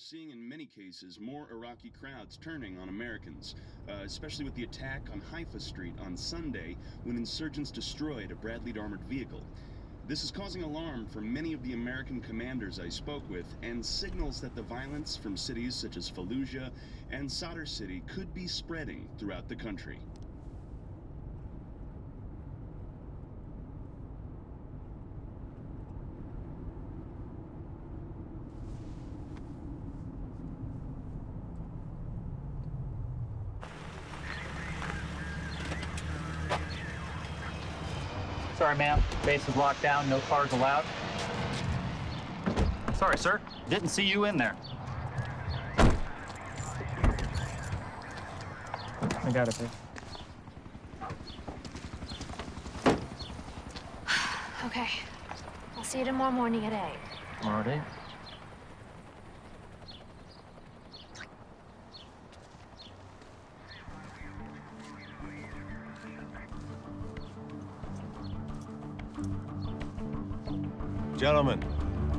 seeing in many cases more Iraqi crowds turning on Americans, especially with the attack on Haifa Street on Sunday when insurgents destroyed a Bradleyed armored vehicle. This is causing alarm for many of the American commanders I spoke with and signals that the violence from cities such as Fallujah and Sadr City could be spreading throughout the country. Sorry, ma'am. Base is locked down. No cars allowed. Sorry, sir. Didn't see you in there. I got it, babe. Okay. I'll see you tomorrow morning at 8. Tomorrow at 8? Gentlemen,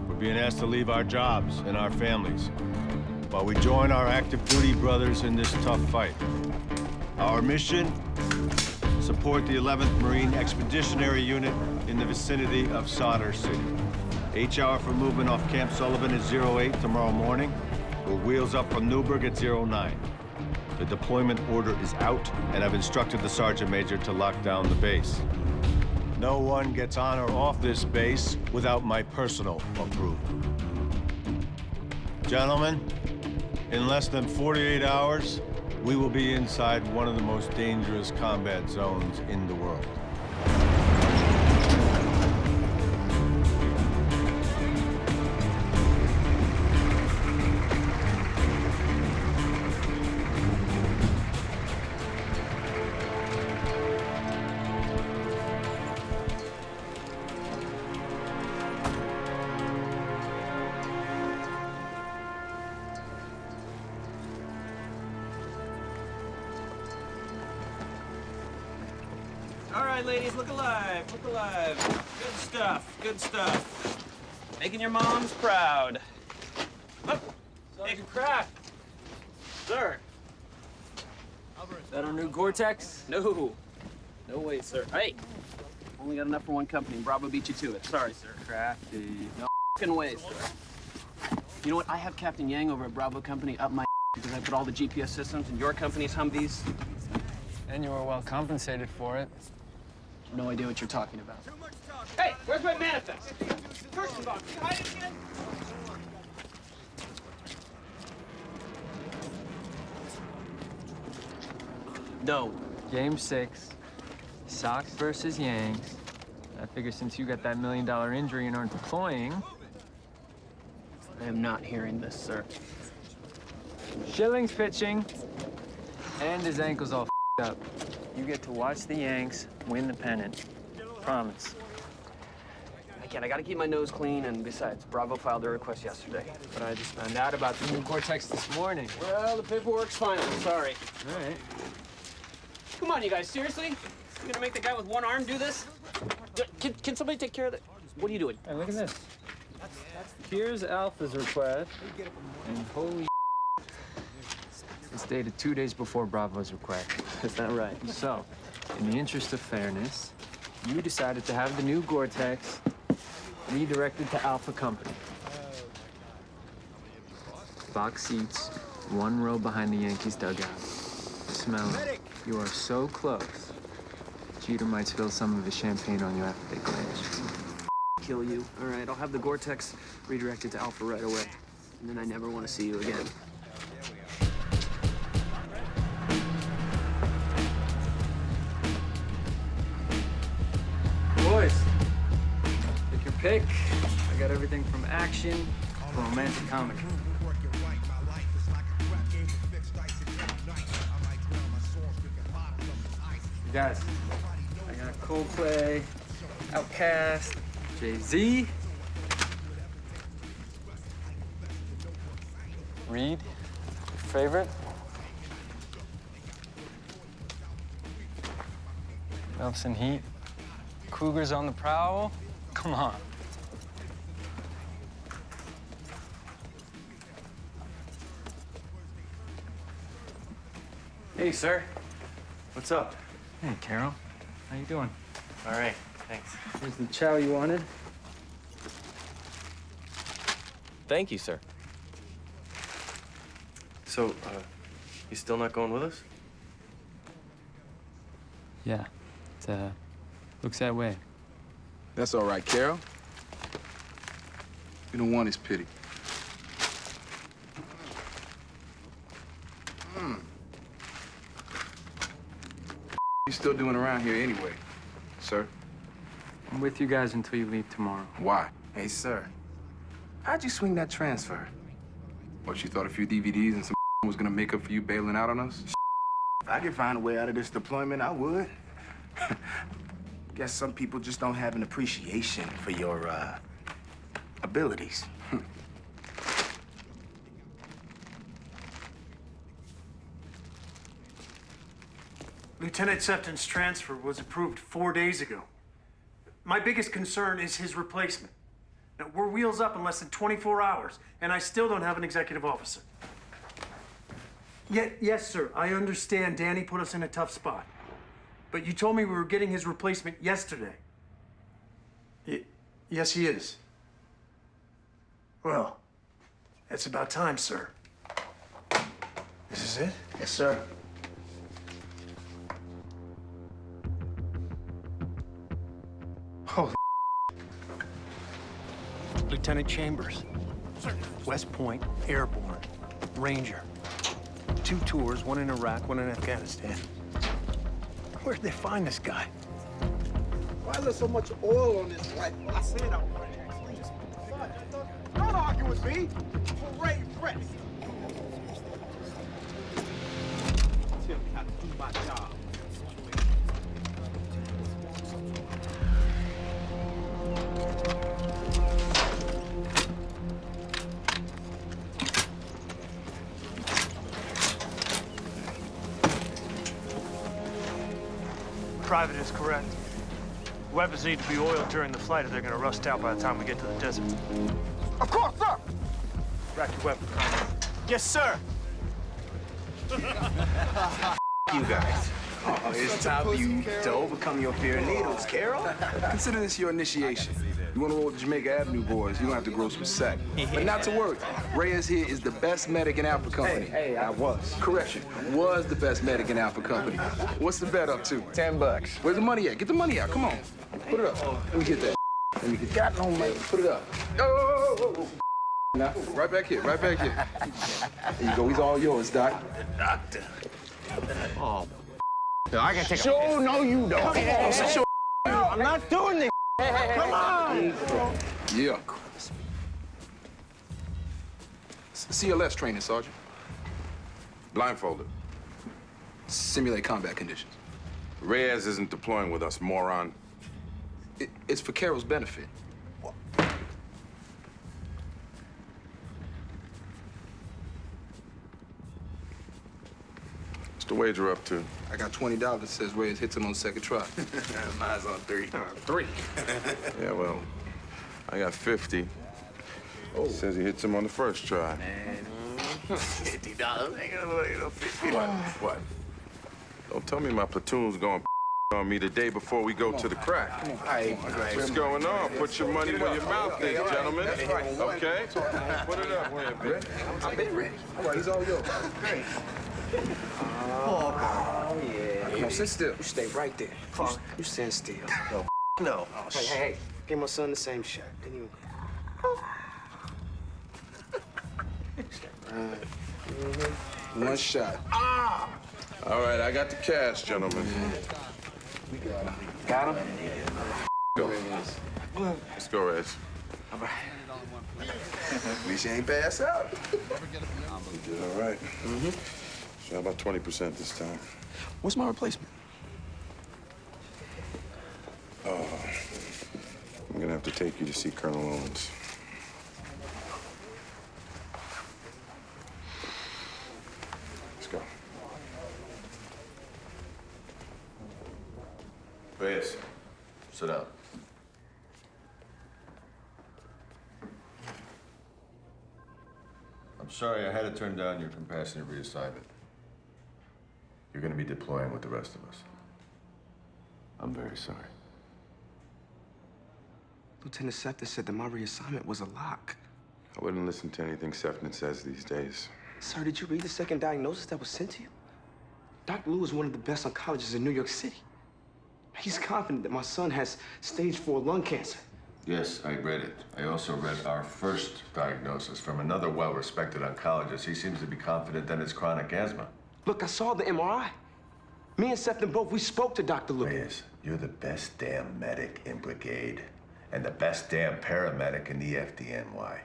we're being asked to leave our jobs and our families while we join our active duty brothers in this tough fight. Our mission, support the 11th Marine Expeditionary Unit in the vicinity of Sadr City. H-hour for movement off Camp Sullivan at 08 tomorrow morning. We'll wheels up from Newburgh at 09. The deployment order is out, and I've instructed the Sergeant Major to lock down the base. No one gets on or off this base without my personal approval. Gentlemen, in less than 48 hours, we will be inside one of the most dangerous combat zones in the world. All right, ladies, look alive, look alive. Good stuff, good stuff. Making your moms proud. Look, take a crack. Sir. Is that our new Gore-Tex? No. No way, sir. Hey, only got enough for one company. Bravo beat you to it. Sorry, sir. Crafty. No f***ing way, sir. You know what? I have Captain Yang over at Bravo Company up my because I put all the GPS systems in your company's Humvees. And you were well compensated for it. No idea what you're talking about. Hey, where's my manifest? Kirschenbach, you hiding again? No. Game 6, Sox versus Yanks. I figure since you got that $1 million injury and aren't deploying. I am not hearing this, sir. Schilling's pitching, and his ankle's all f***ed up. You get to watch the Yanks win the pennant. Promise. I can't. I gotta keep my nose clean, and besides, Bravo filed their request yesterday. But I just found out about the new Gore-Tex this morning. Well, the paperwork's final. Sorry. All right. Come on, you guys. Seriously? You gonna make the guy with one arm do this? Can somebody take care of that? What are you doing? Hey, look at this. Here's Alpha's request, and holy it's dated 2 days before Bravo's request. Is that right? So, in the interest of fairness, you decided to have the new Gore-Tex redirected to Alpha Company. Box seats, 1 row behind the Yankees dugout. Smell it. You are so close. Jeter might spill some of his champagne on you after they clinch. Kill you. All right, I'll have the Gore-Tex redirected to Alpha right away. And then I never want to see you again. Boys, pick your pick. I got everything from action to romantic comedy. You guys, I got Coldplay, Outkast, Jay-Z, Reed, favorite? Nelson Heat. Cougars on the prowl? Come on. Hey, sir. What's up? Hey, Carol. How you doing? All right, thanks. Here's the chow you wanted. Thank you, sir. So, you still not going with us? Yeah, it looks that way. That's all right, Carol. You don't want his pity. You still doing around here anyway, sir? I'm with you guys until you leave tomorrow. Why? Hey, sir. How'd you swing that transfer? What, you thought a few DVDs and some was gonna make up for you bailing out on us? If I could find a way out of this deployment, I would. Guess some people just don't have an appreciation for your, abilities. Lieutenant Sefton's transfer was approved 4 days ago. My biggest concern is his replacement. Now, we're wheels up in less than 24 hours, and I still don't have an executive officer. Yes, sir, I understand Danny put us in a tough spot. But you told me we were getting his replacement yesterday. Yes, he is. Well, it's about time, sir. This is it? Yes, sir. Holy Lieutenant Chambers. West Point, Airborne, Ranger. 2 tours, one in Iraq, one in Afghanistan. Where'd they find this guy? Why is there so much oil on this rifle? I said I wanted it. Don't argue with me. Parade rest. Tell me how to do my job. Private is correct. Weapons need to be oiled during the flight or they're gonna rust out by the time we get to the desert. Of course, sir. Rack your weapon. Yes, sir. You guys. Oh, it's time for you to overcome your fear of needles, Carol. Consider this your initiation. You want to roll with the Jamaica Avenue boys, you're gonna have to grow some sack. But not to worry, Reyes here is the best medic in Alpha Company. Hey, I was. Correction, was the best medic in Alpha Company. What's the bet up to? $10. Where's the money at? Get the money out, come on. Put it up. Let me get that. Let me get Got no money. Put it up. Oh. Now, right back here, right back here. There you go, he's all yours, Doc. Doctor. Oh. I can take Sure, no, you don't. Sure. I'm not doing this. Come on. Yeah. CLS training, Sergeant. Blindfolded. Simulate combat conditions. Reyes isn't deploying with us, moron. It's for Carol's benefit. What's the wager up to? I got $20 says Reyes hits him on second try. Mine's on 3. 3. Yeah, well, I got 50. Oh. Says he hits him on the first try. $50. What? Don't tell me my platoon's going on me the day before we go to the crack. What's going on? Put your money where your mouth is, gentlemen. Okay? Put it up here, baby. I've been ready. All right, he's all yours. Great. Oh, yeah. Come on, sit still. You stay right there. You stand still. No. Oh, hey. Give my son the same shirt. Then you... One shot. All right, I got the cash, gentlemen. Got him? Go. Let's go, Rez. All right. At least you ain't pass out. You did all right. So how about 20% this time? What's my replacement? I'm gonna have to take you to see Colonel Owens. Let's go. Reyes, sit down. I'm sorry I had to turn down your compassionate reassignment. You're You're gonna be deploying with the rest of us. I'm very sorry. Lieutenant Sefton said that my reassignment was a lock. I wouldn't listen to anything Sefton says these days. Sir, did you read the second diagnosis that was sent to you? Dr. Lou is one of the best oncologists in New York City. He's confident that my son has stage 4 lung cancer. Yes, I read it. I also read our first diagnosis from another well-respected oncologist. He seems to be confident that it's chronic asthma. Look, I saw the MRI. Me and Sefton both, we spoke to Dr. Lou. Reyes, you're the best damn medic in brigade and the best damn paramedic in the FDNY.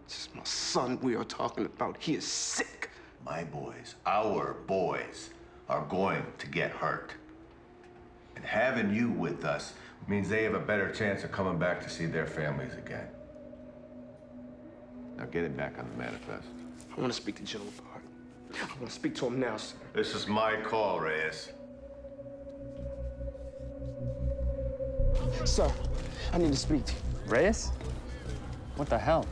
This is my son we are talking about. He is sick. My boys, our boys, are going to get hurt. And having you with us means they have a better chance of coming back to see their families again. Now get it back on the manifest. I want to speak to General Bard. I want to speak to him now, sir. This is my call, Reyes. Sir, I need to speak to you. Reyes? What the hell?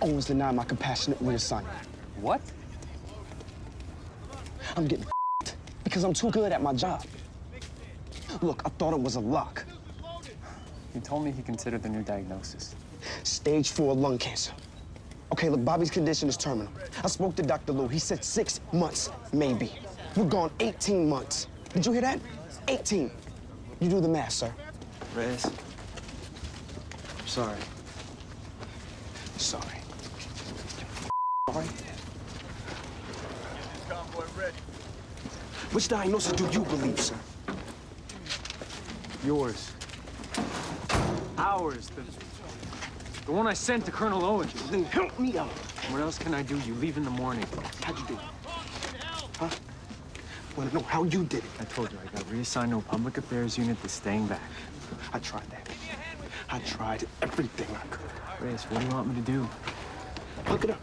Owens denied my compassionate reassignment. What? I'm getting because I'm too good at my job. Look, I thought it was a lock. He told me he considered the new diagnosis. Stage 4 lung cancer. Okay, look, Bobby's condition is terminal. I spoke to Dr. Lou. He said 6 months, maybe. We're gone 18 months. Did you hear that? 18. You do the math, sir. Reyes, I'm sorry. Sorry. Sorry? Convoy ready. Which diagnosis do you believe, sir? Yours. Ours. The one I sent to Colonel Owens. Then help me out. What else can I do? You leave in the morning. How'd you do it? Huh? Want to know how you did it? I told you, I got reassigned to a public affairs unit that's staying back. I tried that. I tried everything I could. Reyes, what do you want me to do? Look it up.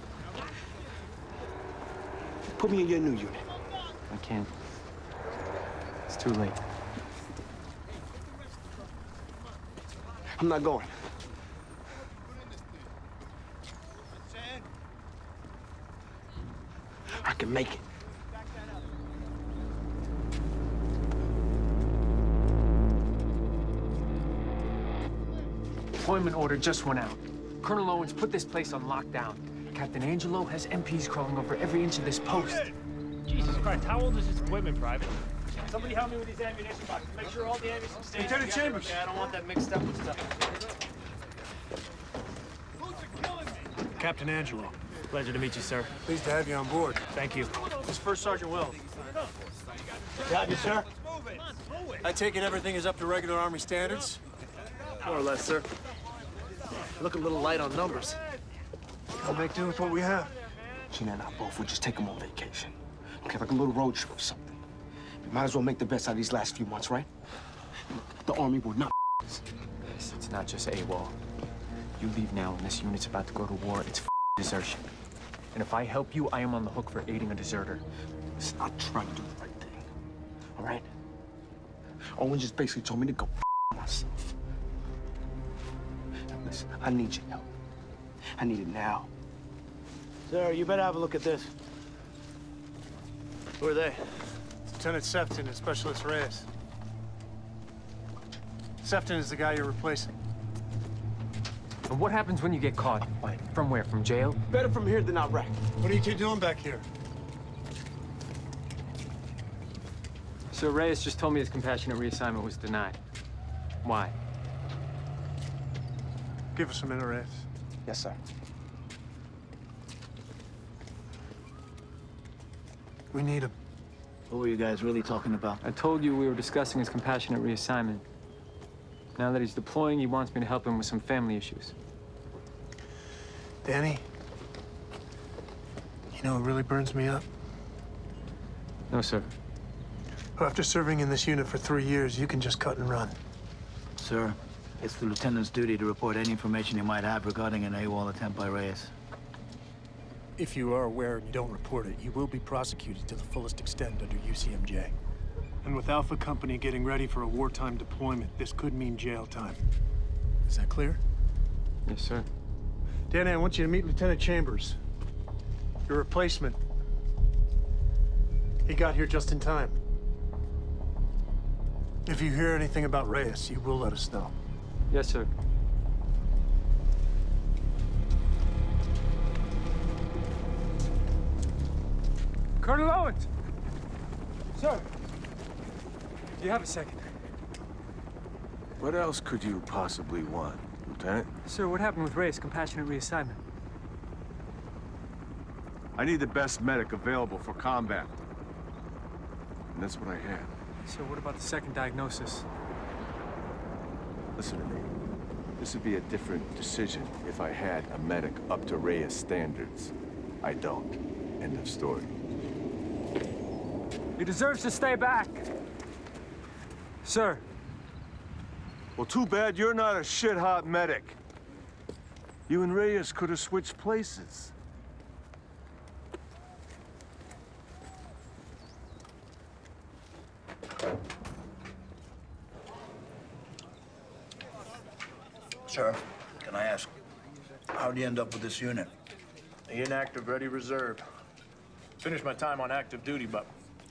Put me in your new unit. I can't. It's too late. I'm not going. I can make it. Deployment order just went out. Colonel Owens put this place on lockdown. Captain Angelo has MPs crawling over every inch of this post. Jesus Christ, how old is this equipment, Private? Somebody help me with these ammunition boxes. Make sure all the ammunition stays Lieutenant together. Chambers. Okay, I don't want that mixed up with stuff. Captain Angelo. Pleasure to meet you, sir. Pleased to have you on board. Thank you. This is First Sergeant Wells. Got you, sir. I take it everything is up to regular Army standards? More or less, sir. Look a little light on numbers. I'll make do with what we have. Gina and I both would just take them on vacation. Okay, like a little road trip or something. We might as well make the best out of these last few months, right? The Army will not us. It's not just AWOL. You leave now and this unit's about to go to war. It's desertion. And if I help you, I am on the hook for aiding a deserter. Listen, I'm trying to do the right thing, all right? Owen just basically told me to go myself. Now listen, I need your help. I need it now. Sir, you better have a look at this. Who are they? Lieutenant Sefton and Specialist Reyes. Sefton is the guy you're replacing. And what happens when you get caught? From where? From jail? Better from here than Iraq. What are you two doing back here? Sir Reyes just told me his compassionate reassignment was denied. Why? Give us a minute, Reyes. Yes, sir. We need him. What were you guys really talking about? I told you we were discussing his compassionate reassignment. Now that he's deploying, he wants me to help him with some family issues. Danny, you know what really burns me up? No, sir. After serving in this unit for 3 years, you can just cut and run. Sir, it's the lieutenant's duty to report any information you might have regarding an AWOL attempt by Reyes. If you are aware and you don't report it, you will be prosecuted to the fullest extent under UCMJ. And with Alpha Company getting ready for a wartime deployment, this could mean jail time. Is that clear? Yes, sir. Danny, I want you to meet Lieutenant Chambers. Your replacement. He got here just in time. If you hear anything about Reyes, you will let us know. Yes, sir. Colonel Owens! Sir! Do you have a second? What else could you possibly want, Lieutenant? Sir, what happened with Reyes' compassionate reassignment? I need the best medic available for combat. And that's what I had. Sir, what about the second diagnosis? Listen to me. This would be a different decision if I had a medic up to Reyes standards. I don't. End of story. He deserves to stay back. Sir. Well, too bad you're not a shit-hot medic. You and Reyes could have switched places. Sir, can I ask, how'd you end up with this unit? Inactive, ready reserve. Finished my time on active duty, but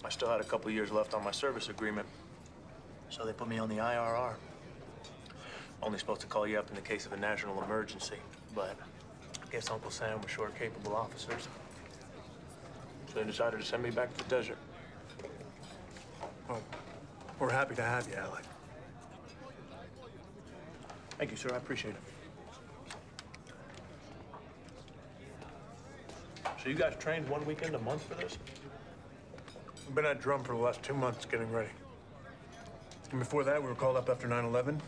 I still had a couple years left on my service agreement. So they put me on the IRR. Only supposed to call you up in the case of a national emergency, but I guess Uncle Sam was short capable officers. So they decided to send me back to the desert. Well, we're happy to have you, Alec. Thank you, sir. I appreciate it. So you guys trained 1 weekend a month for this? We've been at drum for the last 2 months getting ready. And before that, we were called up after 9/11.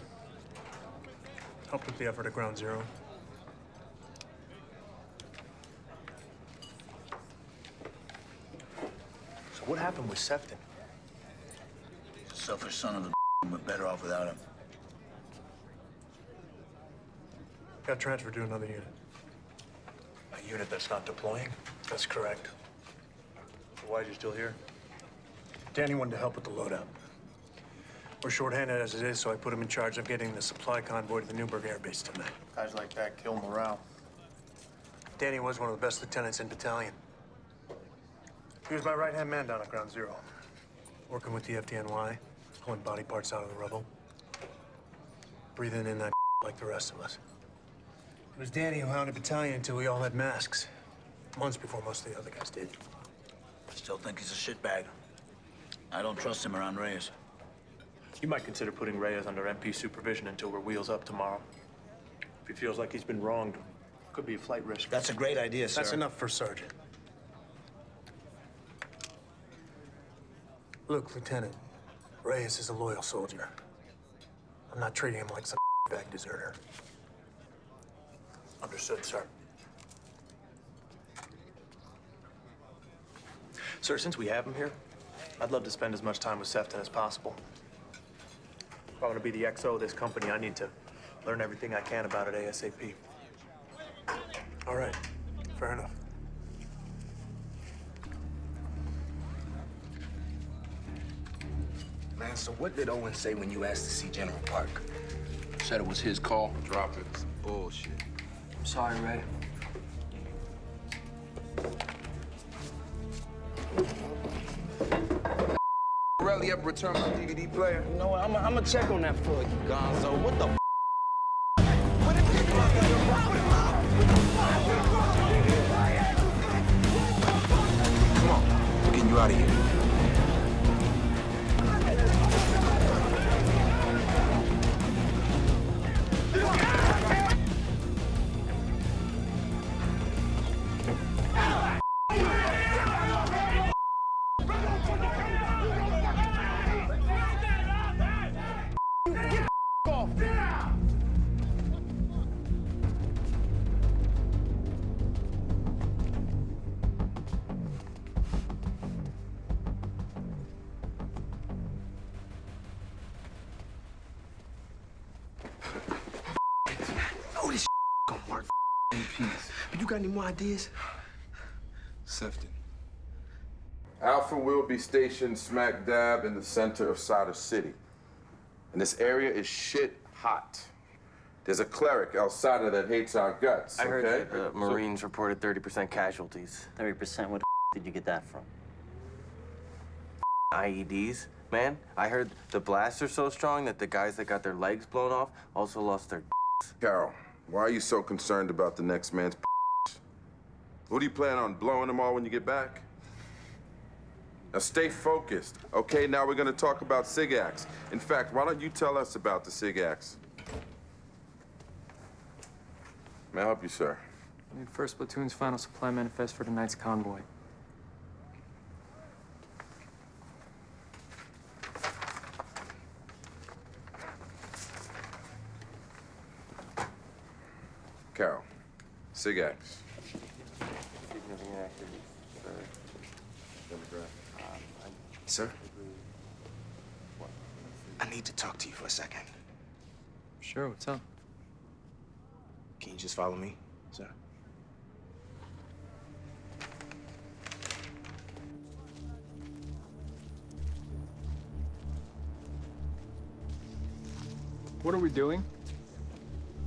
Helped with the effort at Ground Zero. So what happened with Sefton? He's a selfish son of the we're better off without him. Got transferred to another unit. A unit that's not deploying? That's correct. So why'd you still here? Danny wanted to help with the loadout. We're shorthanded as it is, so I put him in charge of getting the supply convoy to the Newburgh Air Base tonight. Guys like that kill morale. Danny was one of the best lieutenants in battalion. He was my right-hand man down at Ground Zero, working with the FDNY, pulling body parts out of the rubble, breathing in that like the rest of us. It was Danny who hounded battalion until we all had masks, months before most of the other guys did. I still think he's a shitbag. I don't trust him around Reyes. You might consider putting Reyes under MP supervision until we're wheels up tomorrow. If he feels like he's been wronged, could be a flight risk. That's a great idea, sir. That's enough for Sergeant. Look, Lieutenant, Reyes is a loyal soldier. I'm not treating him like some bag deserter. Understood, sir. Sir, since we have him here, I'd love to spend as much time with Sefton as possible. If I want to be the XO of this company, I need to learn everything I can about it ASAP. All right, fair enough. Man, so what did Owen say when you asked to see General Park? Said it was his call. Drop it. It's bullshit. I'm sorry, Ray. Rarely ever return my DVD player. You know what? I'm gonna check on that for you, Gonzo. What the Come on. We're getting you out of here. But you got any more ideas? Sefton. Alpha will be stationed smack dab in the center of Sada City. And this area is shit hot. There's a cleric outside of that hates our guts, I heard okay? that Marines reported 30% casualties. 30%? Where the did you get that from? IEDs, man. I heard the blasts are so strong that the guys that got their legs blown off also lost their Carol, why are you so concerned about the next man's What do you plan on blowing them all when you get back? Now stay focused. Okay, now we're gonna talk about SIGACs. In fact, why don't you tell us about the SIGACs? May I help you, sir? I need 1st Platoon's final supply manifest for tonight's convoy. Carol, SIGACs. Sir? I need to talk to you for a second. Sure, what's up? Can you just follow me, sir? What are we doing?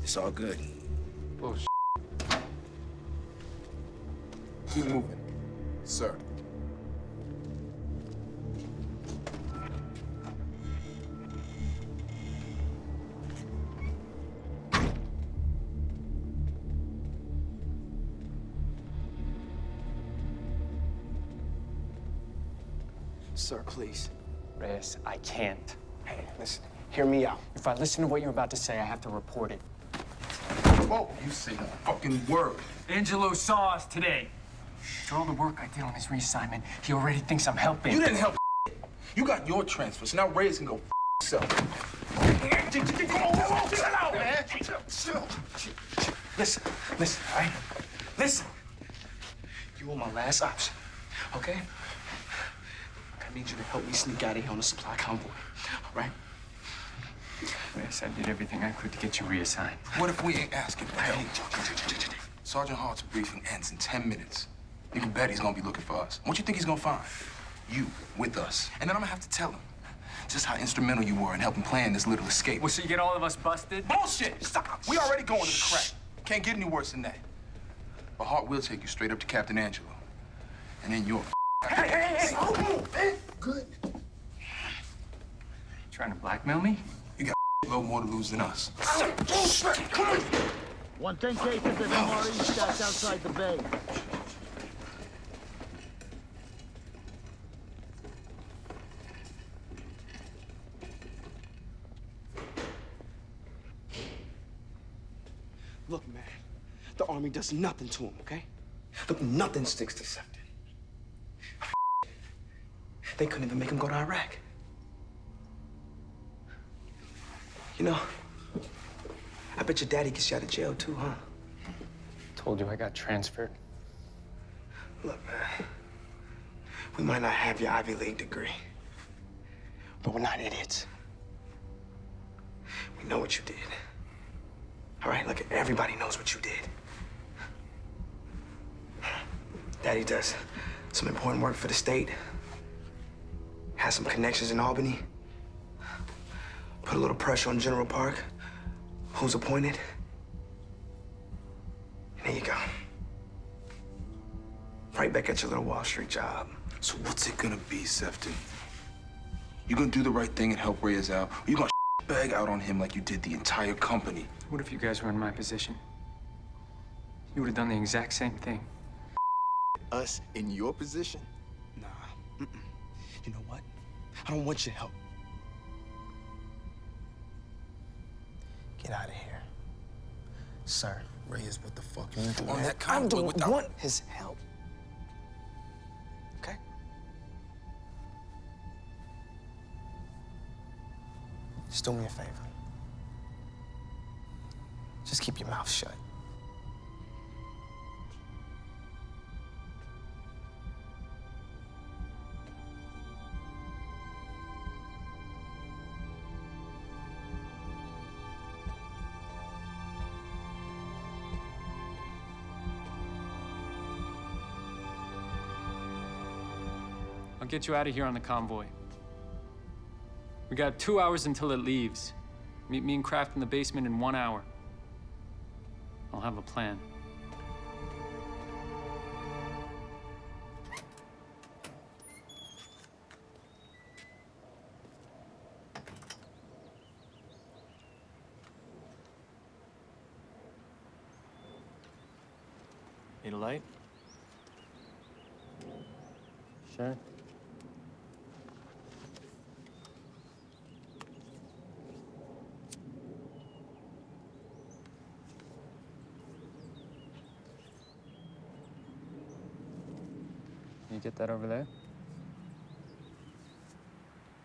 It's all good. Bullshit. Keep moving. Sir. Sir, please. Reyes, I can't. Hey, listen, hear me out. If I listen to what you're about to say, I have to report it. Whoa, you say a fucking word. Angelo saw us today. After all the work I did on his reassignment, he already thinks I'm helping. You didn't help. You got your transfer, so now Reyes can go himself. Chill out, man. Chill. Listen, all right? Listen. You are my last option, okay? I need you to help me sneak out of here on a supply convoy, all right? Reyes, I did everything I could to get you reassigned. What if we ain't asking for help? Sergeant Hart's briefing ends in 10 minutes. You can bet he's gonna be looking for us. What you think he's gonna find? You, with us. And then I'm gonna have to tell him just how instrumental you were in helping plan this little escape. Well, so you get all of us busted? Bullshit! Stop! We already going to the crack. Can't get any worse than that. But Hart will take you straight up to Captain Angelo. And then you're Hey! Don't move, man! good. Trying to blackmail me? You got a little more to lose than us. Come on! 110 cases of MRE stacked outside the bay. Look, man, the Army does nothing to him, okay? Look, nothing sticks to Sefton. They couldn't even make him go to Iraq. You know, I bet your daddy gets you out of jail too, huh? Told you I got transferred. Look, man, we might not have your Ivy League degree, but we're not idiots. We know what you did. All right, look, everybody knows what you did. Daddy does some important work for the state. Has some connections in Albany. Put a little pressure on General Park, who's appointed. And there you go. Right back at your little Wall Street job. So what's it gonna be, Sefton? You gonna do the right thing and help Reyes out? Or you gonna bag out on him like you did the entire company? What if you guys were in my position? You would have done the exact same thing. Us in your position? Nah. You know what? I don't want your help. Get out of here. Sir, Reyes, what the fuck you doing? On that I convoy don't want his help. Okay? Just do me a favor. Just keep your mouth shut. I'll get you out of here on the convoy. We got 2 hours until it leaves. Meet me and Kraft in the basement in 1 hour. I'll have a plan. Need a light? Sure. You get that over there?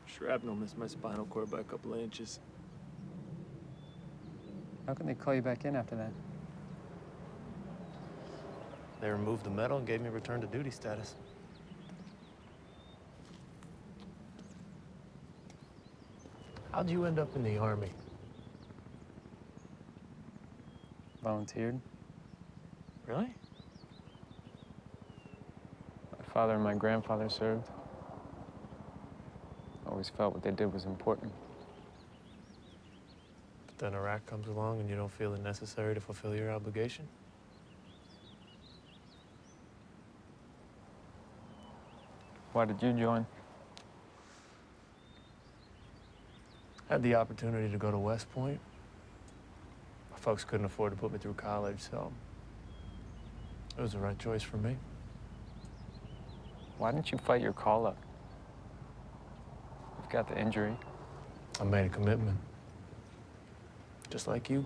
Shrapnel missed my spinal cord by a couple of inches. How can they call you back in after that? They removed the medal and gave me return to duty status. How'd you end up in the Army? Volunteered. Really? My father and my grandfather served. Always felt what they did was important. But then Iraq comes along and you don't feel it necessary to fulfill your obligation? Why did you join? I had the opportunity to go to West Point. My folks couldn't afford to put me through college, so it was the right choice for me. Why didn't you fight your call-up? You've got the injury. I made a commitment. Just like you.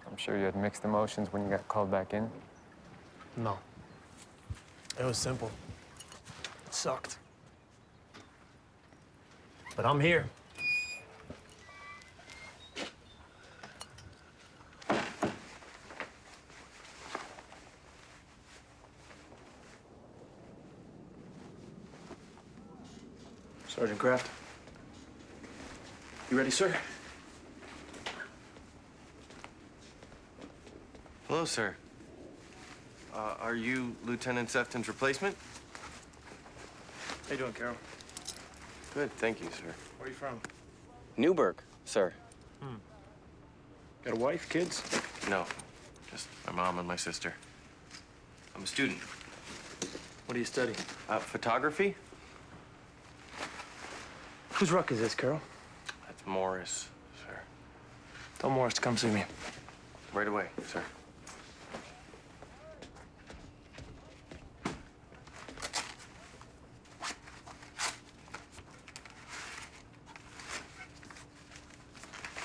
I'm sure you had mixed emotions when you got called back in. No. It was simple. It sucked. But I'm here. Sergeant Kraft. You ready, sir? Hello, sir. Are you Lieutenant Sefton's replacement? How you doing, Carol? Good, thank you, sir. Where are you from? Newburgh, sir. Got a wife, kids? No, just my mom and my sister. I'm a student. What do you study? Photography? Whose ruck is this, Carol? That's Morris, sir. Tell Morris to come see me. Right away, sir.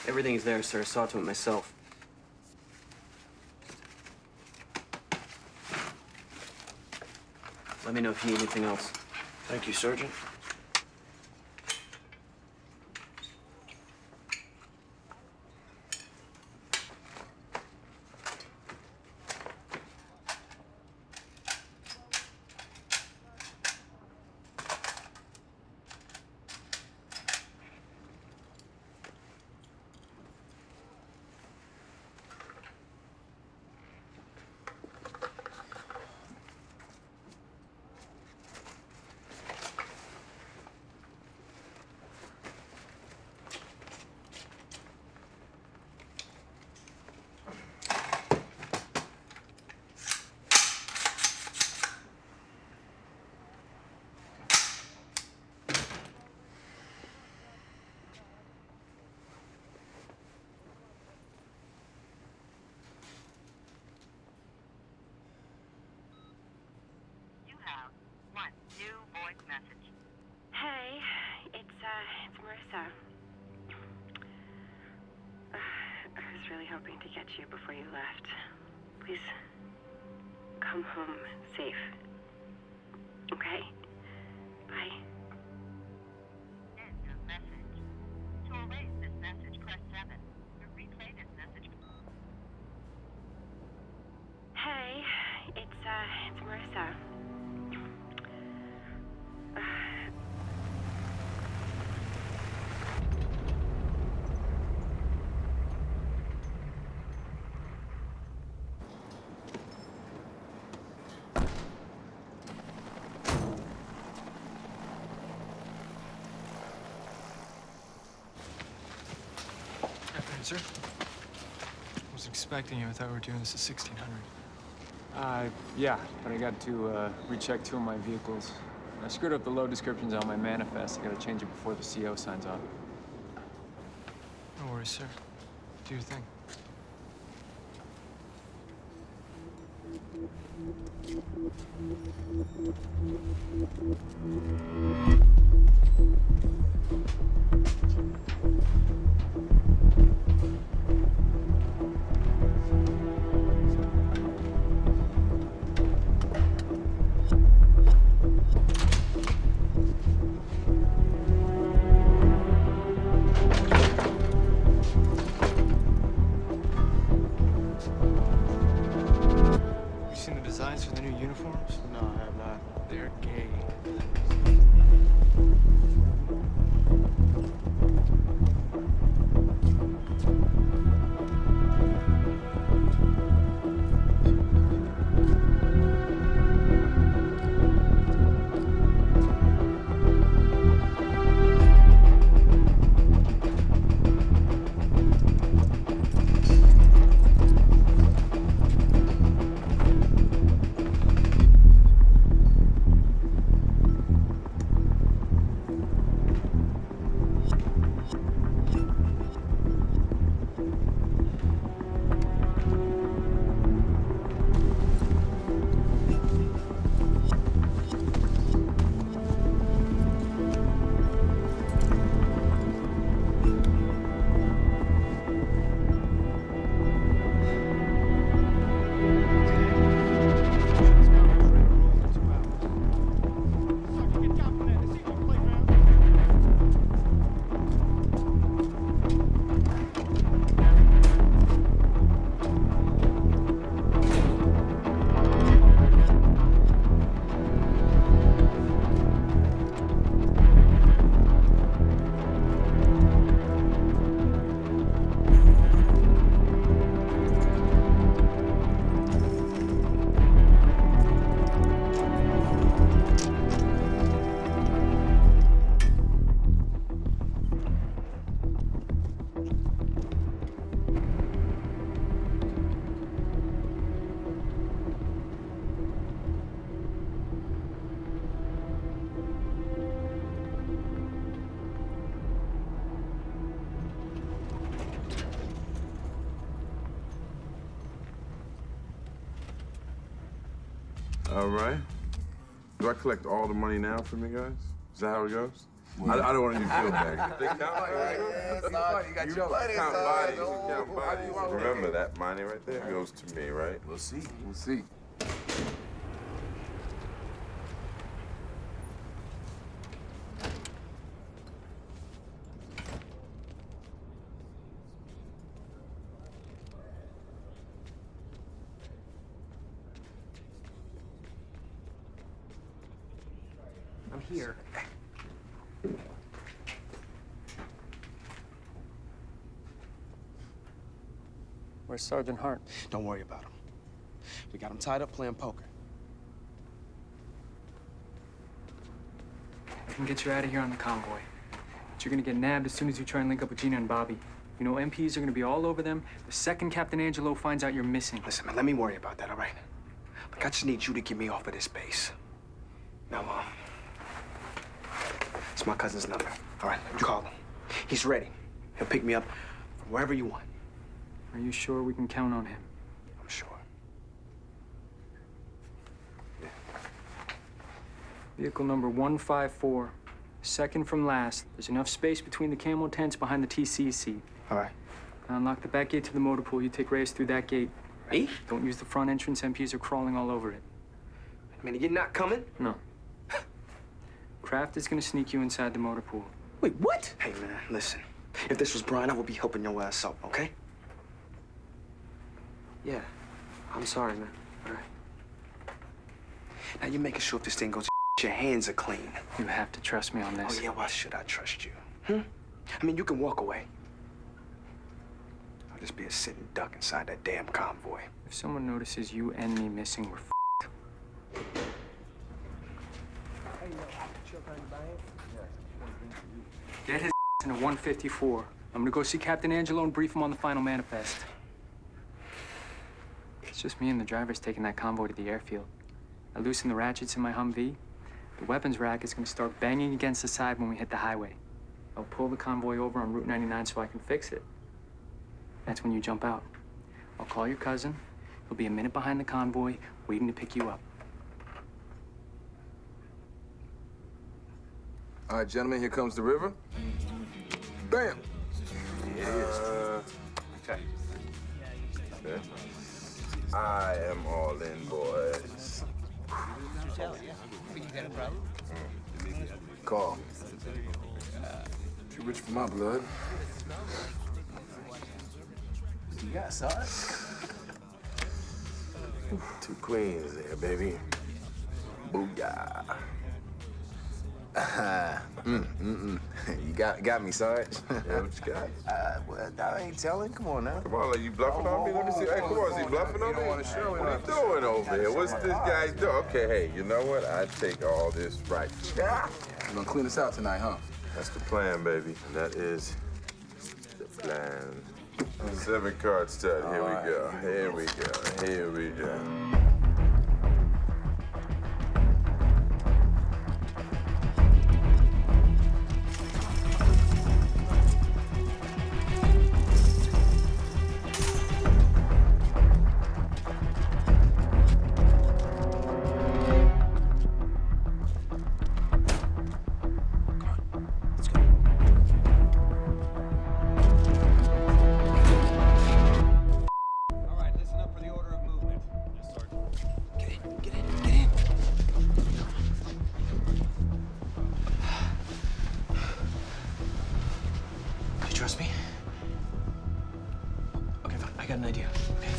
Everything's there, sir. Saw to it myself. Let me know if you need anything else. Thank you, Sergeant. Hey, it's Marissa. I was really hoping to get you before you left. Please come home safe. Okay? Bye. End of message. To erase this message, press 7. To replay this message. Hey, it's Marissa. Sir? Wasn't expecting you. I thought we were doing this at 1600. Yeah, but I got to recheck 2 of my vehicles. I screwed up the load descriptions on my manifest. I gotta change it before the CO signs off. No worries, sir. Do your thing. You seen the designs for the new uniforms? No, I have not. They're gay. All right. Do I collect all the money now from you guys? Is that how it goes? I don't want you to feel bad. They count You got your money, count son. bodies. You count bodies. Remember that money right there goes to me, right? We'll see. We'll see. I'm here. Where's Sergeant Hart? Don't worry about him. We got him tied up playing poker. I can get you out of here on the convoy. But you're gonna get nabbed as soon as you try and link up with Gina and Bobby. You know, MPs are gonna be all over them the second Captain Angelo finds out you're missing. Listen, man, let me worry about that, all right? Look, I just need you to get me off of this base. Now, it's my cousin's number. All right, you call him. He's ready. He'll pick me up from wherever you want. Are you sure we can count on him? I'm sure. Yeah. Vehicle number 154. Second from last. There's enough space between the camo tents behind the TC seat. All right. Now unlock the back gate to the motor pool. You take Reyes through that gate. Me? Don't use the front entrance. MPs are crawling all over it. I mean, you're not coming? No. Kraft is gonna sneak you inside the motor pool. Wait, what? Hey, man, listen. If this was Brian, I would be helping your ass up, okay? Yeah. I'm sorry, man. All right. Now, you're making sure if this thing goes your hands are clean. You have to trust me on this. Oh, yeah, why should I trust you? I mean, you can walk away. I'll just be a sitting duck inside that damn convoy. If someone notices you and me missing, we're f***ed. Get his in a 154. I'm gonna go see Captain Angelo and brief him on the final manifest. It's just me and the drivers taking that convoy to the airfield. I loosen the ratchets in my Humvee. The weapons rack is gonna start banging against the side when we hit the highway. I'll pull the convoy over on Route 99 so I can fix it. That's when you jump out. I'll call your cousin. He'll be a minute behind the convoy, waiting to pick you up. All right, gentlemen, here comes the river. Bam! Here it is. Okay. Yeah. I am all in, boys. Carl. Too rich for my blood. You got sauce? 2 queens there, baby. Booyah. You got me, Sarge. Yeah, what you got? Well, I ain't telling. Come on now. Come on, are you bluffing on me? Let me see. Hey, come on, is he bluffing on me? What are you doing over here? What's this guy doing? Okay, hey, you know what? I take all this right. You're gonna clean us out tonight, huh? That's the plan, baby. And that is the plan. 7-card stud. Here we go. Here we go. Here we go. Trust me? Okay, fine. I got an idea. Okay.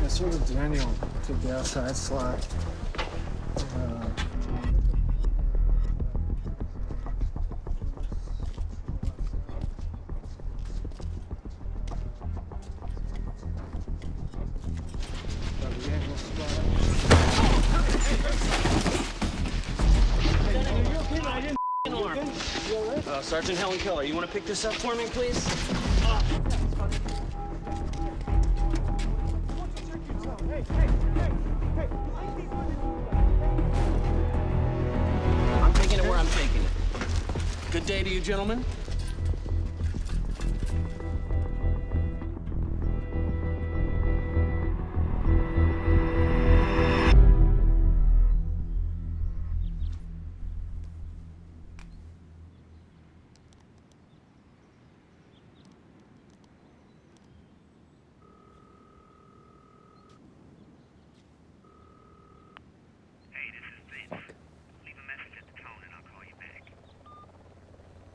Yeah, sort of Daniel took the outside slot. Sergeant Helen Keller, you want to pick this up for me, please? I'm taking it where I'm taking it. Good day to you, gentlemen.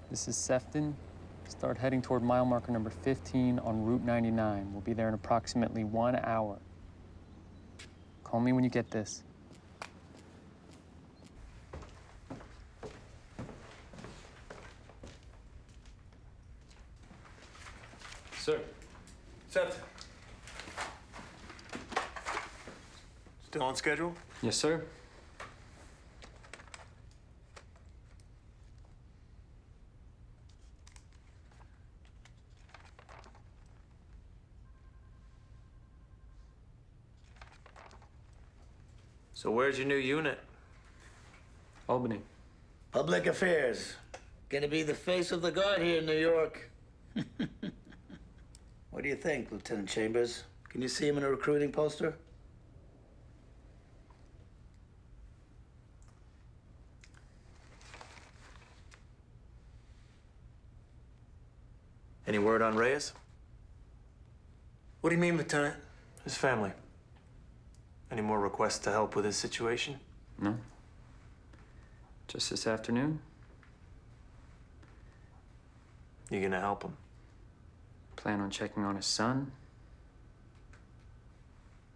This is Sefton. Start heading toward mile marker number 15 on Route 99. We'll be there in approximately 1 hour. Call me when you get this. Sir. Sefton. Still on schedule? Yes, sir. So where's your new unit? Albany. Public affairs. Gonna be the face of the guard here in New York. What do you think, Lieutenant Chambers? Can you see him in a recruiting poster? Any word on Reyes? What do you mean, Lieutenant? His family. Any more requests to help with his situation? No. Just this afternoon. You gonna help him? Plan on checking on his son.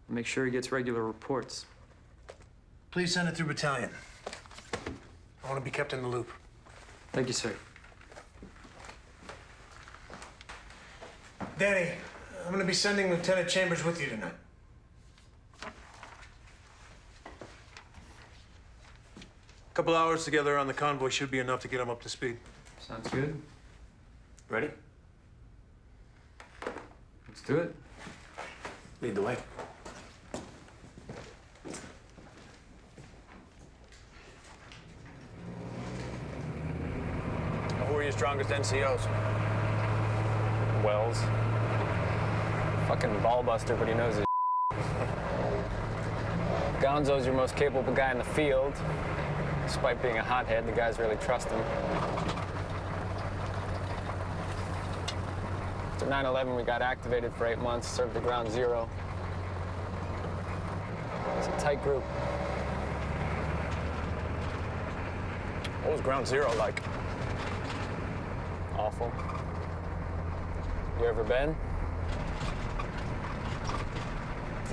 Make sure he gets regular reports. Please send it through battalion. I want to be kept in the loop. Thank you, sir. Danny, I'm gonna be sending Lieutenant Chambers with you tonight. A couple hours together on the convoy should be enough to get him up to speed. Sounds good. Ready? Let's do it. Lead the way. Who are your strongest NCOs? Wells. Fucking ball buster, but he knows his Gonzo's your most capable guy in the field. Despite being a hothead, the guys really trust him. After 9/11, we got activated for 8 months, served at Ground Zero. It's a tight group. What was Ground Zero like? Awful. You ever been?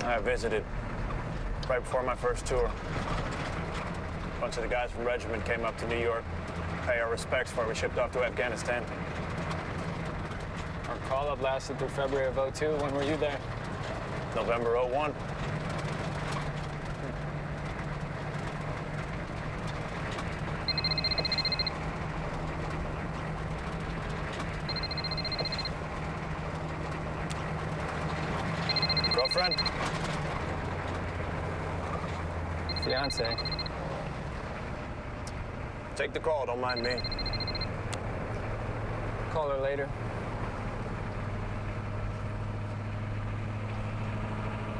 I visited right before my first tour. A bunch of the guys from regiment came up to New York, pay our respects before we shipped off to Afghanistan. Our call-up lasted through February of '02. When were you there? November '01. Girlfriend? Fiance. Take the call, don't mind me. Call her later.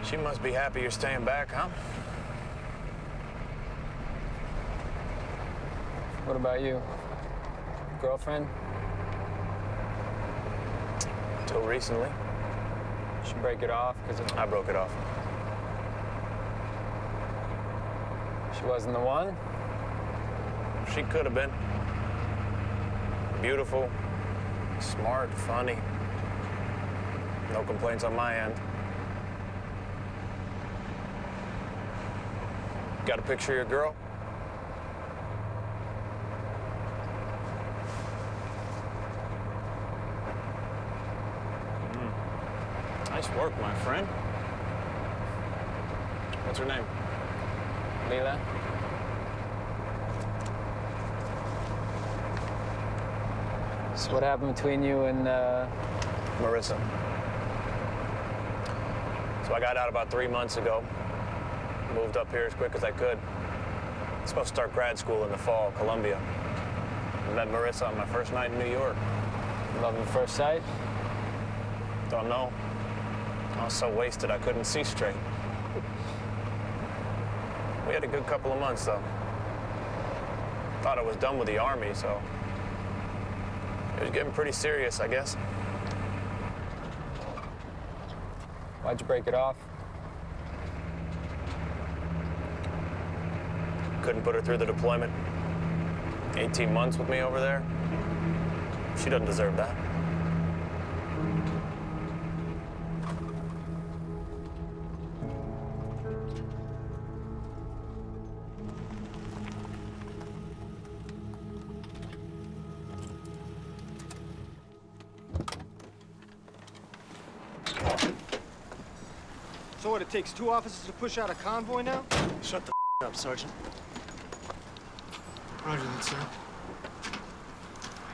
She must be happy you're staying back, huh? What about you? Girlfriend? Till recently. Should break it off, because I broke it off. She wasn't the one? She could have been. Beautiful, smart, funny. No complaints on my end. Got a picture of your girl? Nice work, my friend. What's her name? Leela? So what happened between you and, Marissa. So I got out about 3 months ago. Moved up here as quick as I could. I was supposed to start grad school in the fall, Columbia. I met Marissa on my first night in New York. Love at first sight? Don't know. I was so wasted I couldn't see straight. We had a good couple of months, though. Thought I was done with the Army, so it was getting pretty serious, I guess. Why'd you break it off? Couldn't put her through the deployment. 18 months with me over there. She doesn't deserve that. So what, it takes 2 officers to push out a convoy now? Shut the up, Sergeant. Roger that, sir.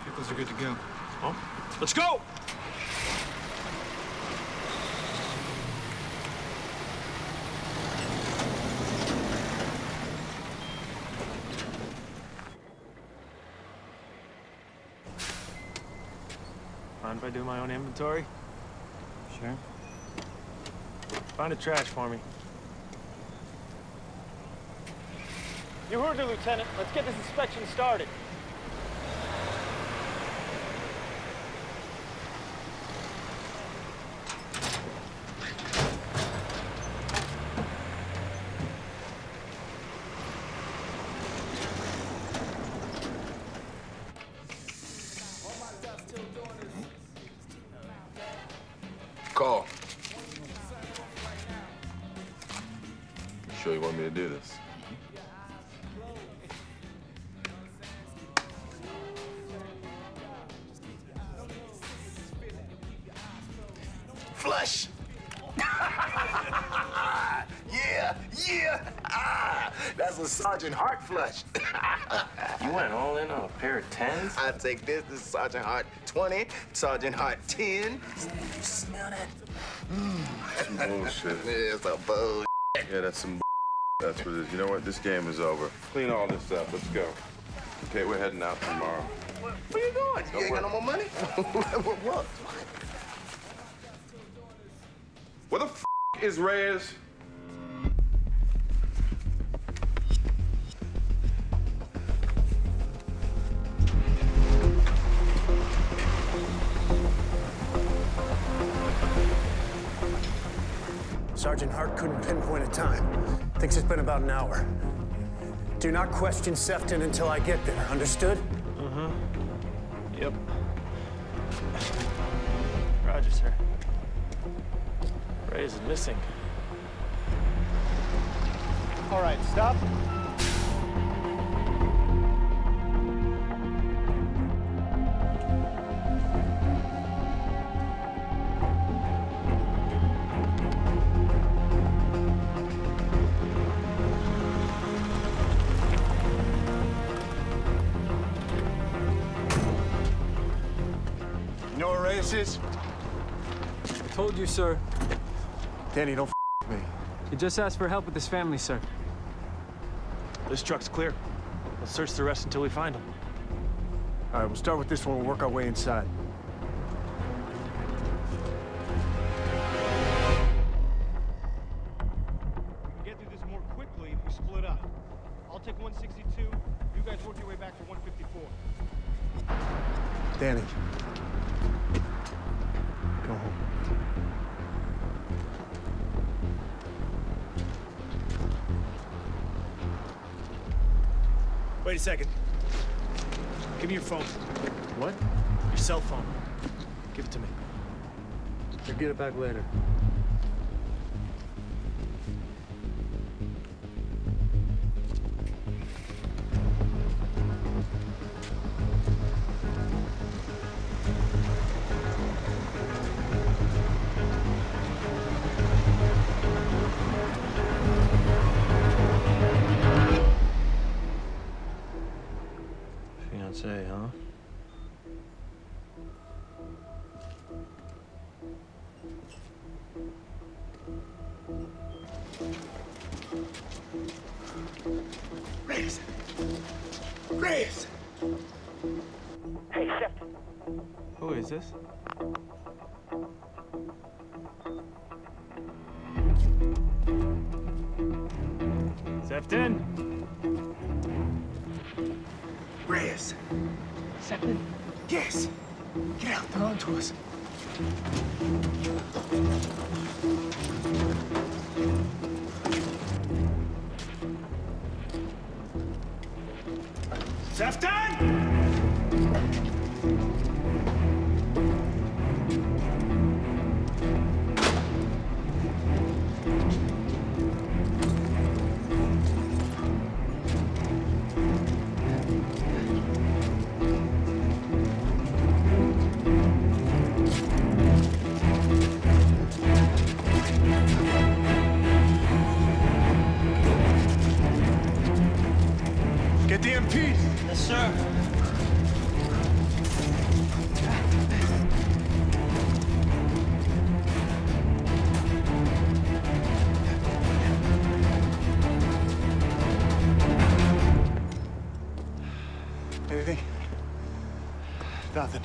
Vehicles are good to go. Oh, let's go! Mind if I do my own inventory? Sure. Find a trash for me. You heard her, Lieutenant. Let's get this inspection started. Call. Sure you want me to do this? Flush! Yeah! That's a Sergeant Hart flush. You went all in on a pair of 10s? I take this is Sergeant Hart 20, Sergeant Hart 10. You smell that? Some bullshit. Yeah, it's a bull. Yeah, that's some That's what it is. You know what? This game is over. Clean all this up. Let's go. Okay, we're heading out tomorrow. Where you going? You ain't got no more money? What? Where the f is Reyes? Sergeant Hart couldn't pinpoint a time. Thinks it's been about an hour. Do not question Sefton until I get there. Understood? Mm-hmm. Yep. Roger, sir. Reyes is missing. All right, stop. You know where Reyes is? I told you, sir. Danny, don't with me. He just asked for help with his family, sir. This truck's clear. Let's search the rest until we find him. All right, we'll start with this one. We'll work our way inside. We can get through this more quickly if we split up. I'll take 162. You guys work your way back to 154. Danny. Go home. Wait a second. Give me your phone. What? Your cell phone. Give it to me. You'll get it back later. Fiancé, huh? Reyes! Reyes! Hey, Sefton. Who is this? Sefton! Reyes. Sefton? Yes. Get out. They're on to us. Sefton! Get the MPs! Yes, sir. Anything? Nothing.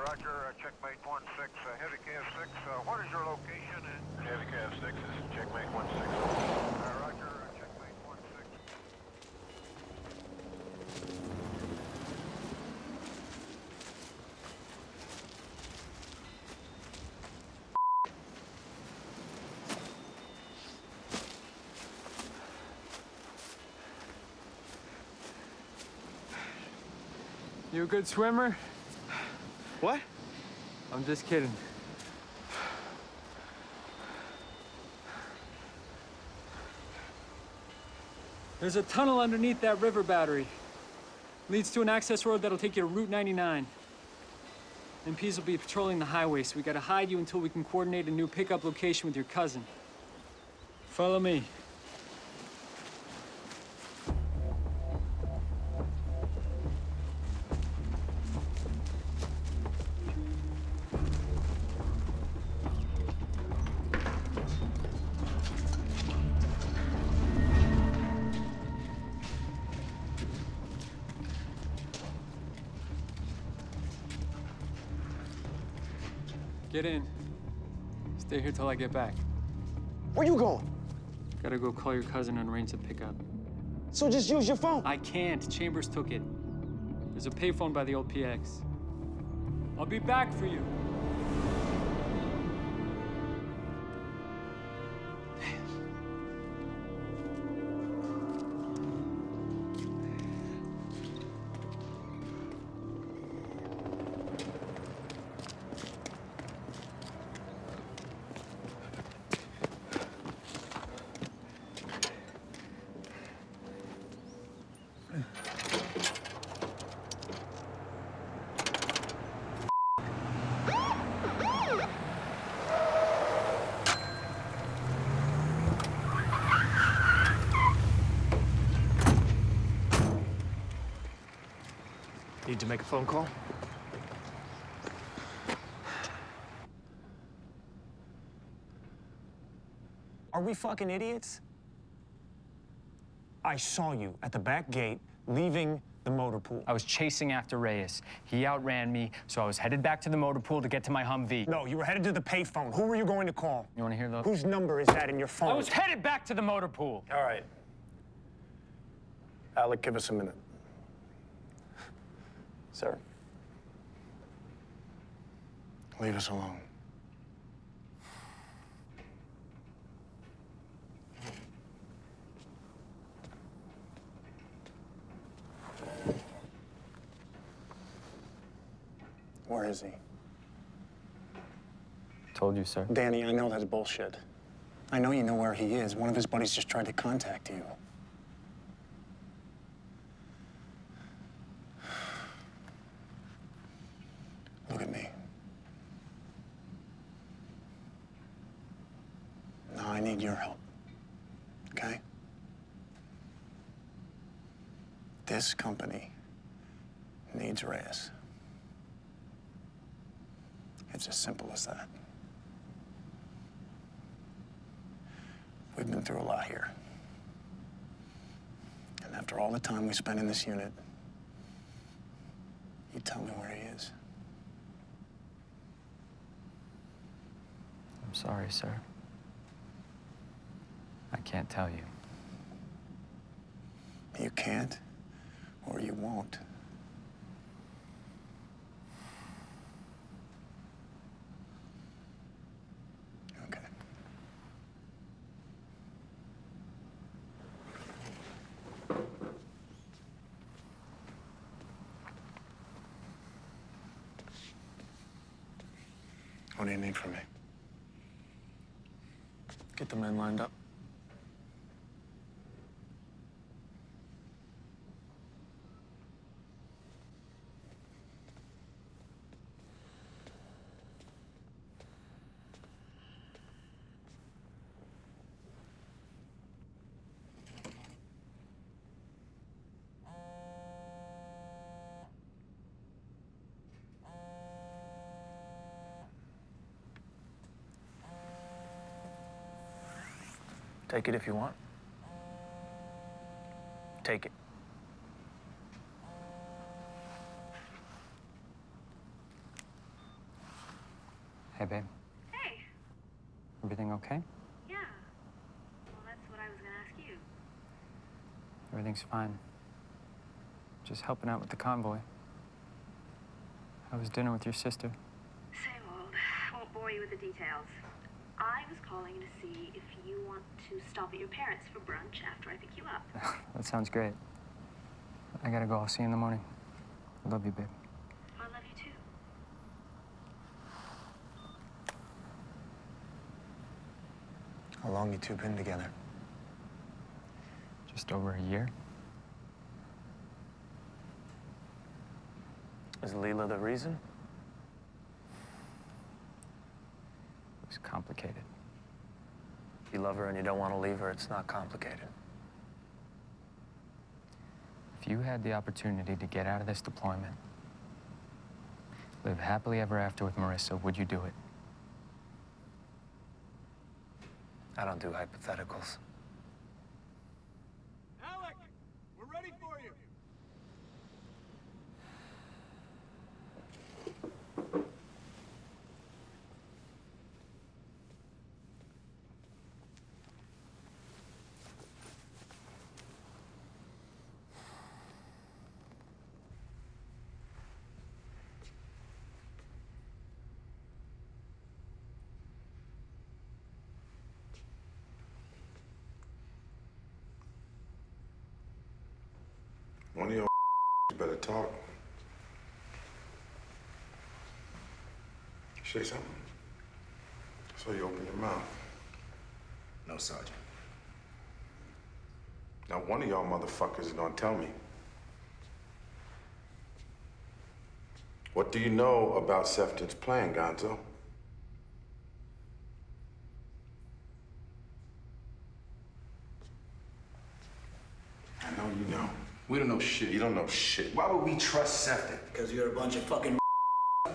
Roger, checkmate 1-6, heavy cab 6. What is your location? Heavy cab 6 is checkmate 1-6. Roger, checkmate 1-6. You a good swimmer? What? I'm just kidding. There's a tunnel underneath that river battery. Leads to an access road that'll take you to Route 99. MPs will be patrolling the highway, so we gotta hide you until we can coordinate a new pickup location with your cousin. Follow me. Get in. Stay here till I get back. Where you going? Gotta go call your cousin and arrange the pickup. So just use your phone. I can't. Chambers took it. There's a payphone by the old PX. I'll be back for you. Need to make a phone call? Are we fucking idiots? I saw you at the back gate leaving the motor pool. I was chasing after Reyes. He outran me, so I was headed back to the motor pool to get to my Humvee. No, you were headed to the payphone. Who were you going to call? You want to hear the... Whose number is that in your phone? I was headed back to the motor pool. All right. Alec, give us a minute. Sir? Leave us alone. Where is he? Told you, sir. Danny, I know that's bullshit. I know you know where he is. One of his buddies just tried to contact you. Look at me. Now I need your help, okay? This company needs Reyes. It's as simple as that. We've been through a lot here. And after all the time we spent in this unit, you tell me where he is. I'm sorry, sir. I can't tell you. You can't, or you won't. Okay. What do you need from me? Get the men lined up. Take it if you want. Take it. Hey, babe. Hey. Everything okay? Yeah. Well, that's what I was gonna ask you. Everything's fine. Just helping out with the convoy. How was dinner with your sister? Same old. Won't bore you with the details. I was calling to see if you want to stop at your parents' for brunch after I pick you up. That sounds great. I gotta go. I'll see you in the morning. I love you, babe. I love you too. How long you two been together? Just over a year. Is Leela the reason? It was complicated. If you love her and you don't want to leave her, it's not complicated. If you had the opportunity to get out of this deployment, live happily ever after with Marissa, would you do it? I don't do hypotheticals. Alec, we're ready for you. One of your better talk. Say something. So you open your mouth. No, Sergeant. Now one of y'all motherfuckers is gonna tell me. What do you know about Sefton's plan, Ganzer? I know you know. We don't know shit. You don't know shit. Why would we trust Sefton? Because you're a bunch of fucking. Now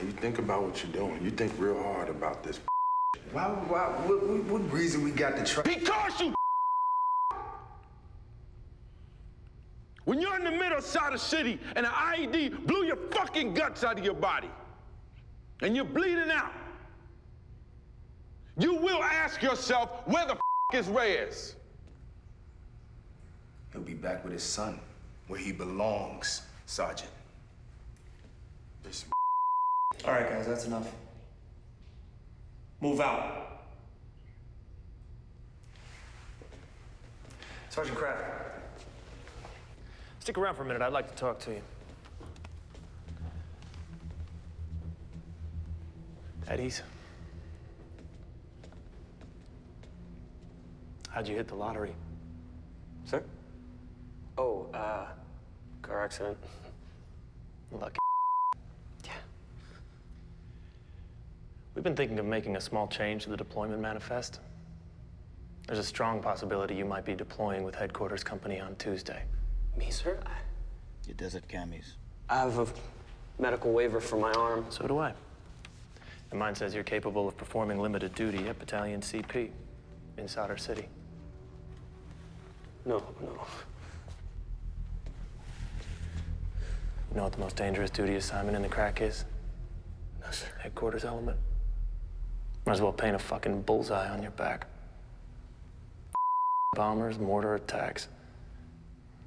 you think about what you're doing. You think real hard about this. What reason we got to trust? Because you. When you're in the middle side of city and an IED blew your fucking guts out of your body and you're bleeding out, you will ask yourself, where the is Reyes? He'll be back with his son, where he belongs, Sergeant. This. All right, guys, that's enough. Move out. Sergeant Kraft, stick around for a minute. I'd like to talk to you. Eddie's. How'd you hit the lottery? Sir? Oh, car accident. Lucky. Yeah. We've been thinking of making a small change to the deployment manifest. There's a strong possibility you might be deploying with Headquarters Company on Tuesday. Me, sir? Your desert camis. I have a medical waiver for my arm. So do I. And mine says you're capable of performing limited duty at Battalion CP in Soldat City. No. You know what the most dangerous duty assignment in the crack is? No, sir. Headquarters element. Might as well paint a fucking bullseye on your back. Bombers, mortar attacks.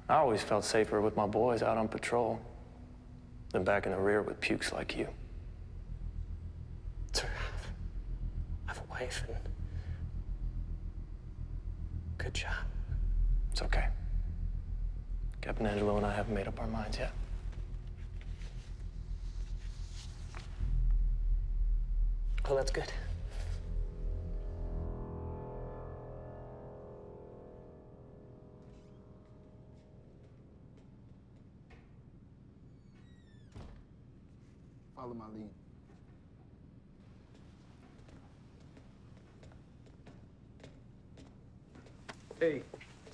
I always felt safer with my boys out on patrol than back in the rear with pukes like you. Sir, I have a wife and... Good job. It's okay. Captain Angelo and I haven't made up our minds yet. Oh, that's good. Follow my lead. Hey,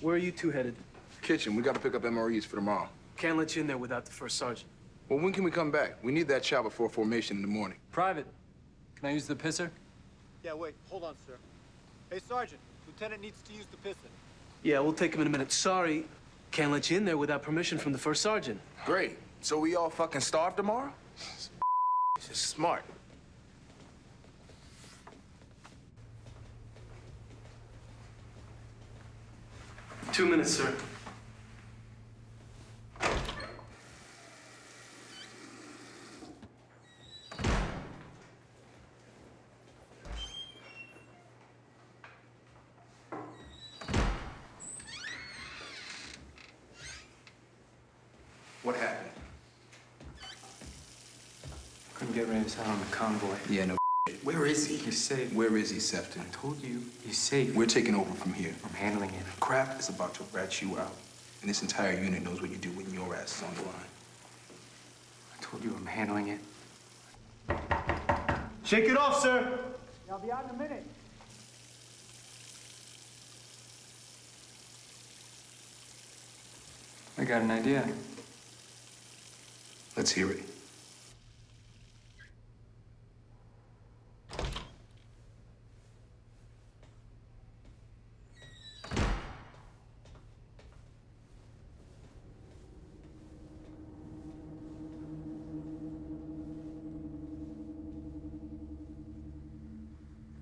where are you two headed? Kitchen, we got to pick up MREs for tomorrow. Can't let you in there without the first sergeant. Well, when can we come back? We need that shot before formation in the morning. Private, can I use the pisser? Yeah, wait, hold on, sir. Hey, Sergeant, Lieutenant needs to use the piston. Yeah, we'll take him in a minute. Sorry, can't let you in there without permission from the first sergeant. Great. So we all fucking starve tomorrow? This is smart. Two minutes, sir. What happened? Couldn't get Reyes out on the convoy. Yeah, no. Where is he? He's safe. Where is he, Sefton? I told you, he's safe. We're taking over from here. I'm handling it. Kraft is about to rat you out. And this entire unit knows what you do when your ass is on the line. I told you I'm handling it. Shake it off, sir. I'll be out in a minute. I got an idea. Let's hear it.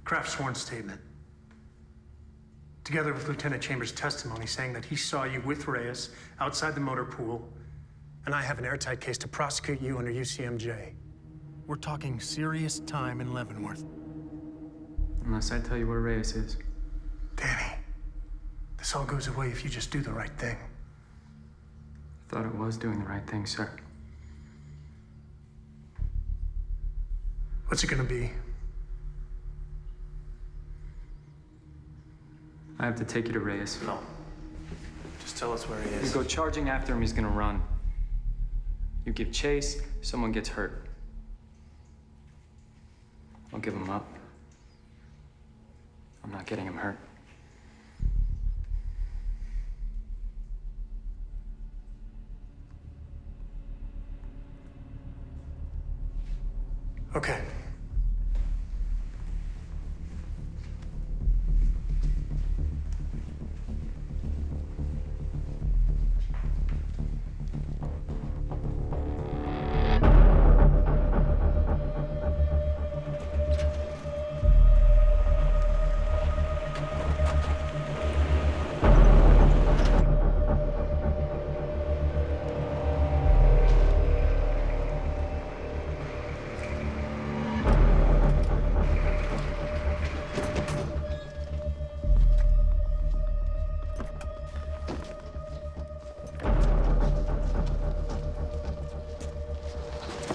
Kraft's sworn statement, together with Lieutenant Chambers' testimony saying that he saw you with Reyes outside the motor pool, and I have an airtight case to prosecute you under UCMJ. We're talking serious time in Leavenworth. Unless I tell you where Reyes is. Danny, the This all goes away if you just do the right thing. Thought it was doing the right thing, sir. What's it gonna be? I have to take you to Reyes. No. Just tell us where he You is. go charging after him, he's gonna run. You give chase, someone gets hurt. I'll give him up. I'm not getting him hurt. Okay.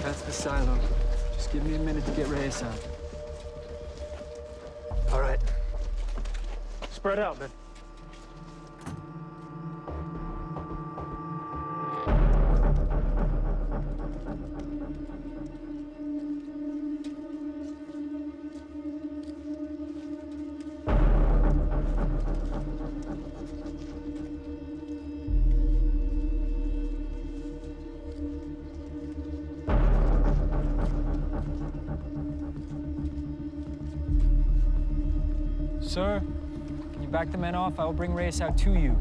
That's the silo. Just give me a minute to get Reyes out. All right. Spread out, man. Sir, can you back the men off? I will bring Reyes out to you.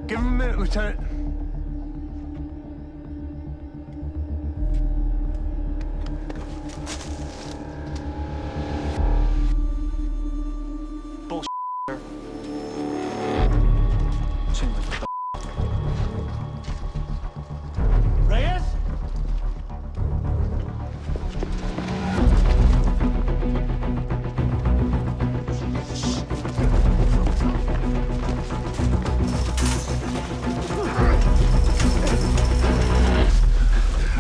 Give him a minute, Lieutenant. Bullshit, sir. Reyes?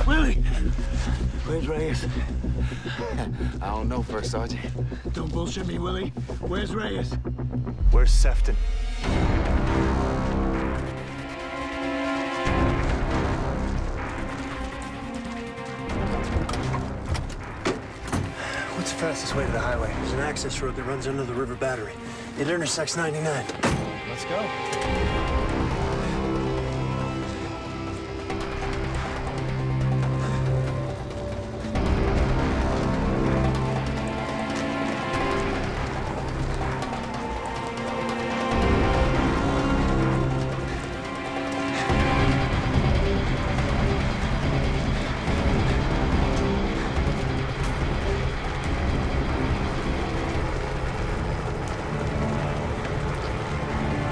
Willie! Where's Reyes? I don't know, First Sergeant. Don't bullshit me, Willie. Where's Reyes? Where's Sefton? What's the fastest way to the highway? There's an access road that runs under the river battery. It intersects 99. Let's go.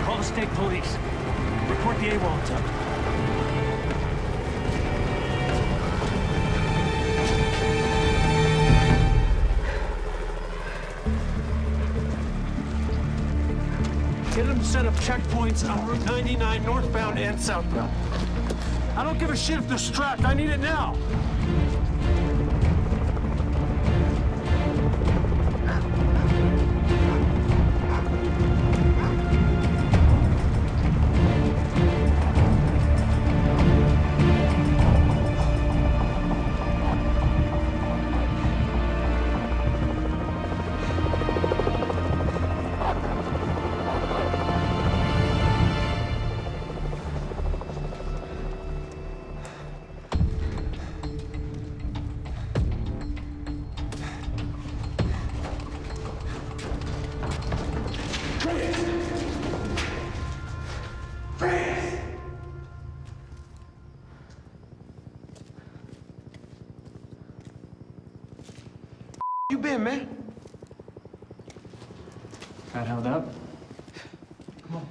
Call the state police. Report the AWOL attempt. Get them to set up checkpoints on Route 99 northbound and southbound. I don't give a shit if they're strapped. I need it now. You been, man? Got held up. Come on.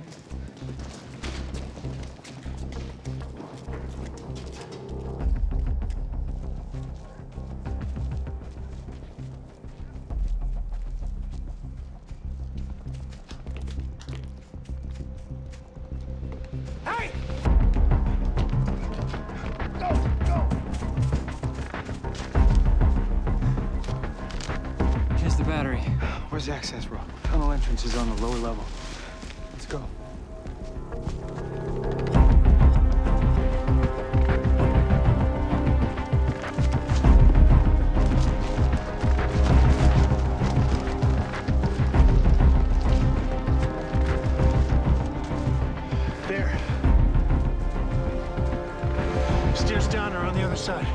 Where's the access road? Tunnel entrance is on the lower level. Let's go. There. Stairs down are on the other side.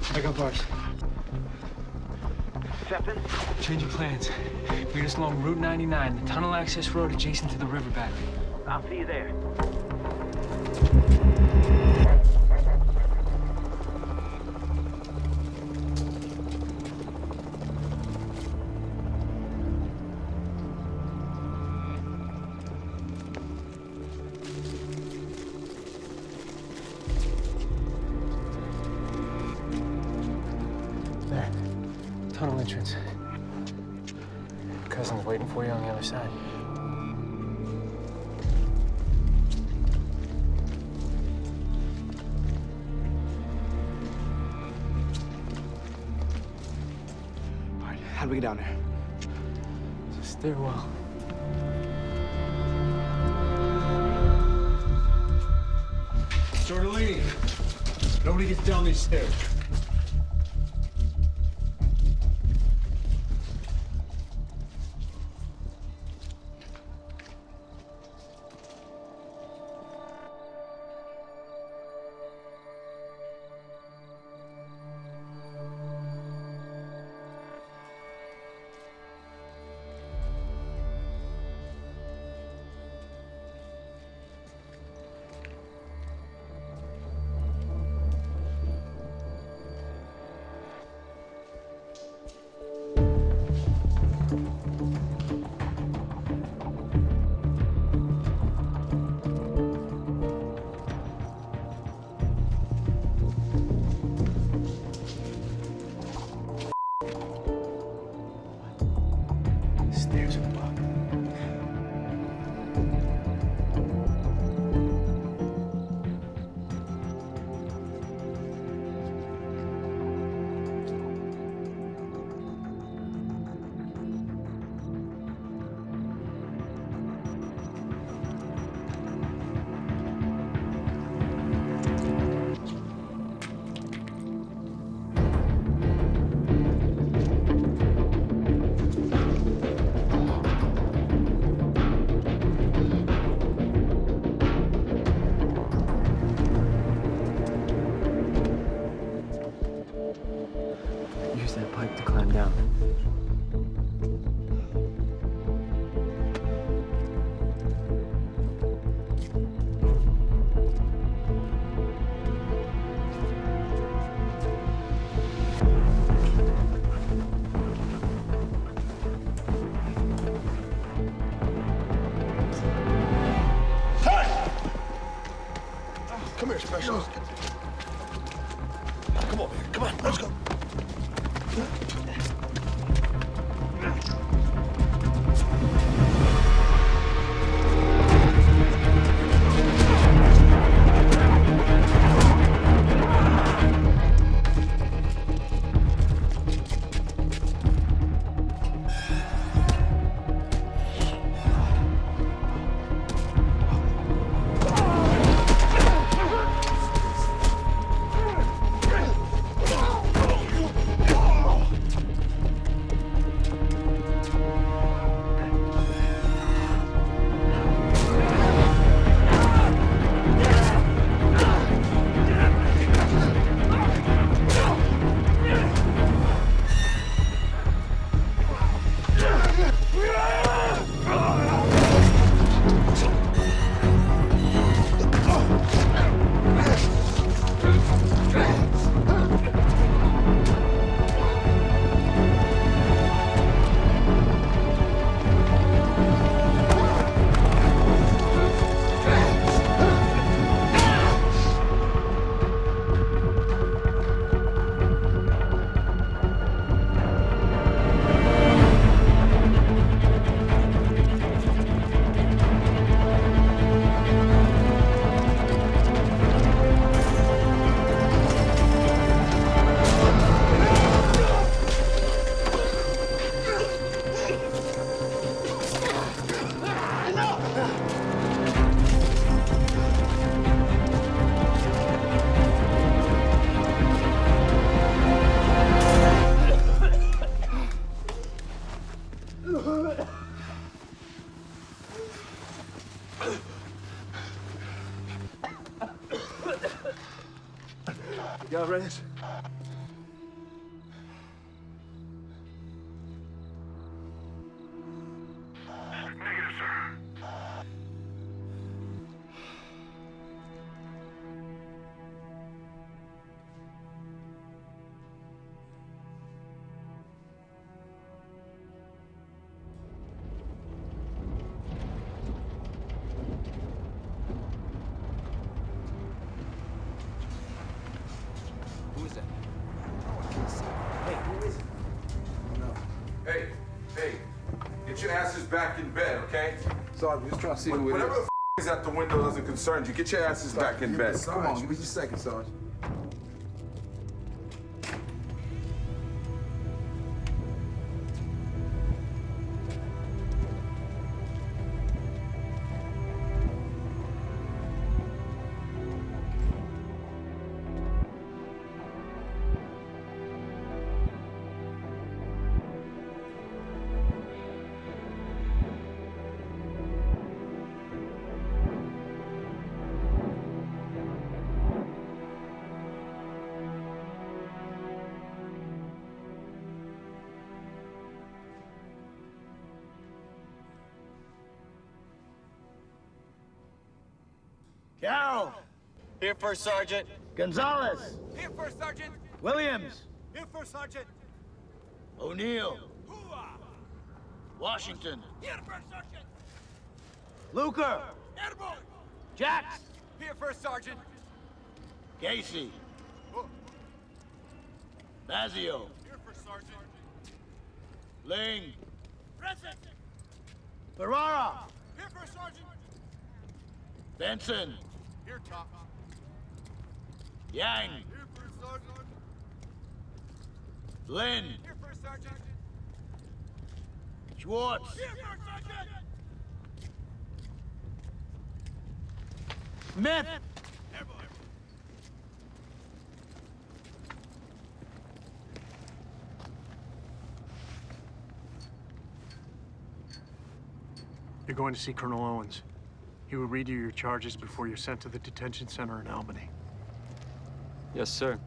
I got bars. Captain? Change of plans. Lead us along Route 99, the tunnel access road adjacent to the river battery. I'll see you there. There. Tunnel entrance. Cousin's waiting for you on the other side. All right, how do we get down there? Stairwell. Tortellini, nobody gets down these stairs. Stairs above. Use that pipe to climb down. Come here, specialist. Come on, man. Come on, let's go. Y'all ready? Negative, sir. Who is that? Hey, who is it? Hey, get your asses back in bed, okay? Sorry, we're just trying to see who it Whatever is. the is at the window doesn't concern you. Get your asses back in bed. Come on, give me just a second, Sergeant. Carroll. Here, First Sergeant. Gonzalez. Here, First Sergeant. Williams. Here, First Sergeant. O'Neill. Washington. Here, First Sergeant. Luker. Airborne. Jacks. Here, First Sergeant. Casey. Nazio. Here, First Sergeant. Ling. Present. Ferrara. Here, First Sergeant. Benson. Here, Top. Yang. Here, First Sergeant. Lynn. Here, First Sergeant. Schwartz. Here, First Sergeant. Smith. Airborne. You're going to see Colonel Owens. He will read you your charges before you're sent to the detention center in Albany. Yes, sir.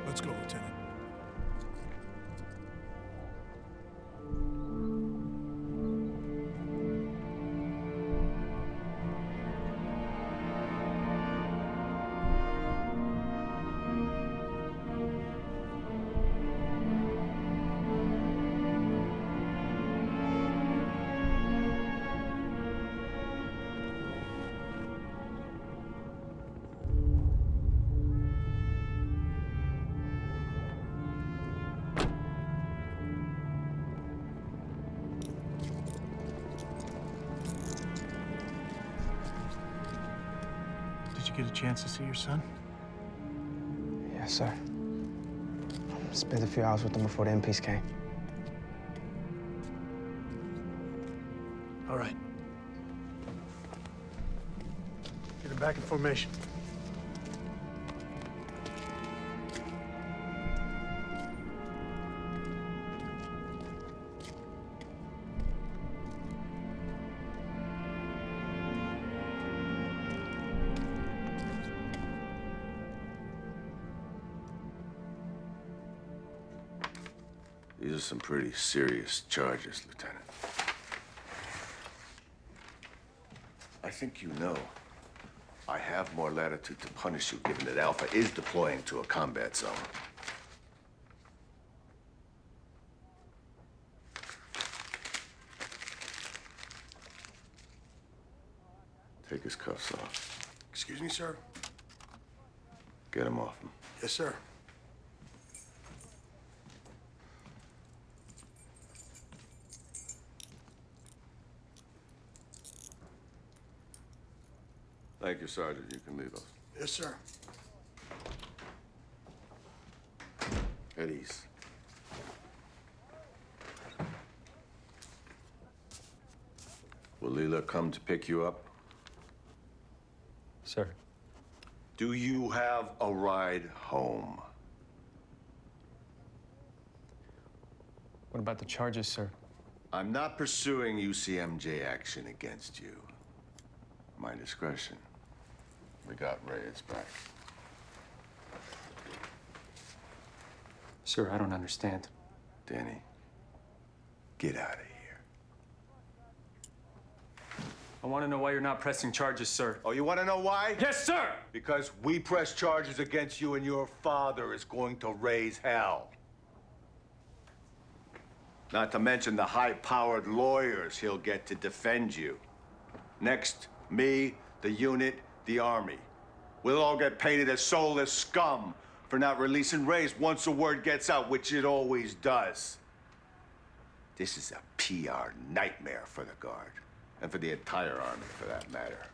Let's go, Lieutenant. Did you get a chance to see your son? Yes, sir. Spent a few hours with him before the MPs came. All right. Get him back in formation. These are some pretty serious charges, Lieutenant. I think you know. I have more latitude to punish you, given that Alpha is deploying to a combat zone. Take his cuffs off. Excuse me, sir? Get him off him. Yes, sir. Thank you, Sergeant. You can leave us. Yes, sir. At ease. Will Leela come to pick you up? Sir. Do you have a ride home? What about the charges, sir? I'm not pursuing UCMJ action against you. My discretion. We got Reyes back. Sir, I don't understand. Danny, get out of here. I want to know why you're not pressing charges, sir. Oh, you want to know why? Yes, sir! Because we press charges against you and your father is going to raise hell. Not to mention the high-powered lawyers he'll get to defend you. Next, me, the unit, the Army. We'll all get painted as soulless scum for not releasing Reyes once a word gets out, which it always does. This is a PR nightmare for the Guard, and for the entire Army, for that matter.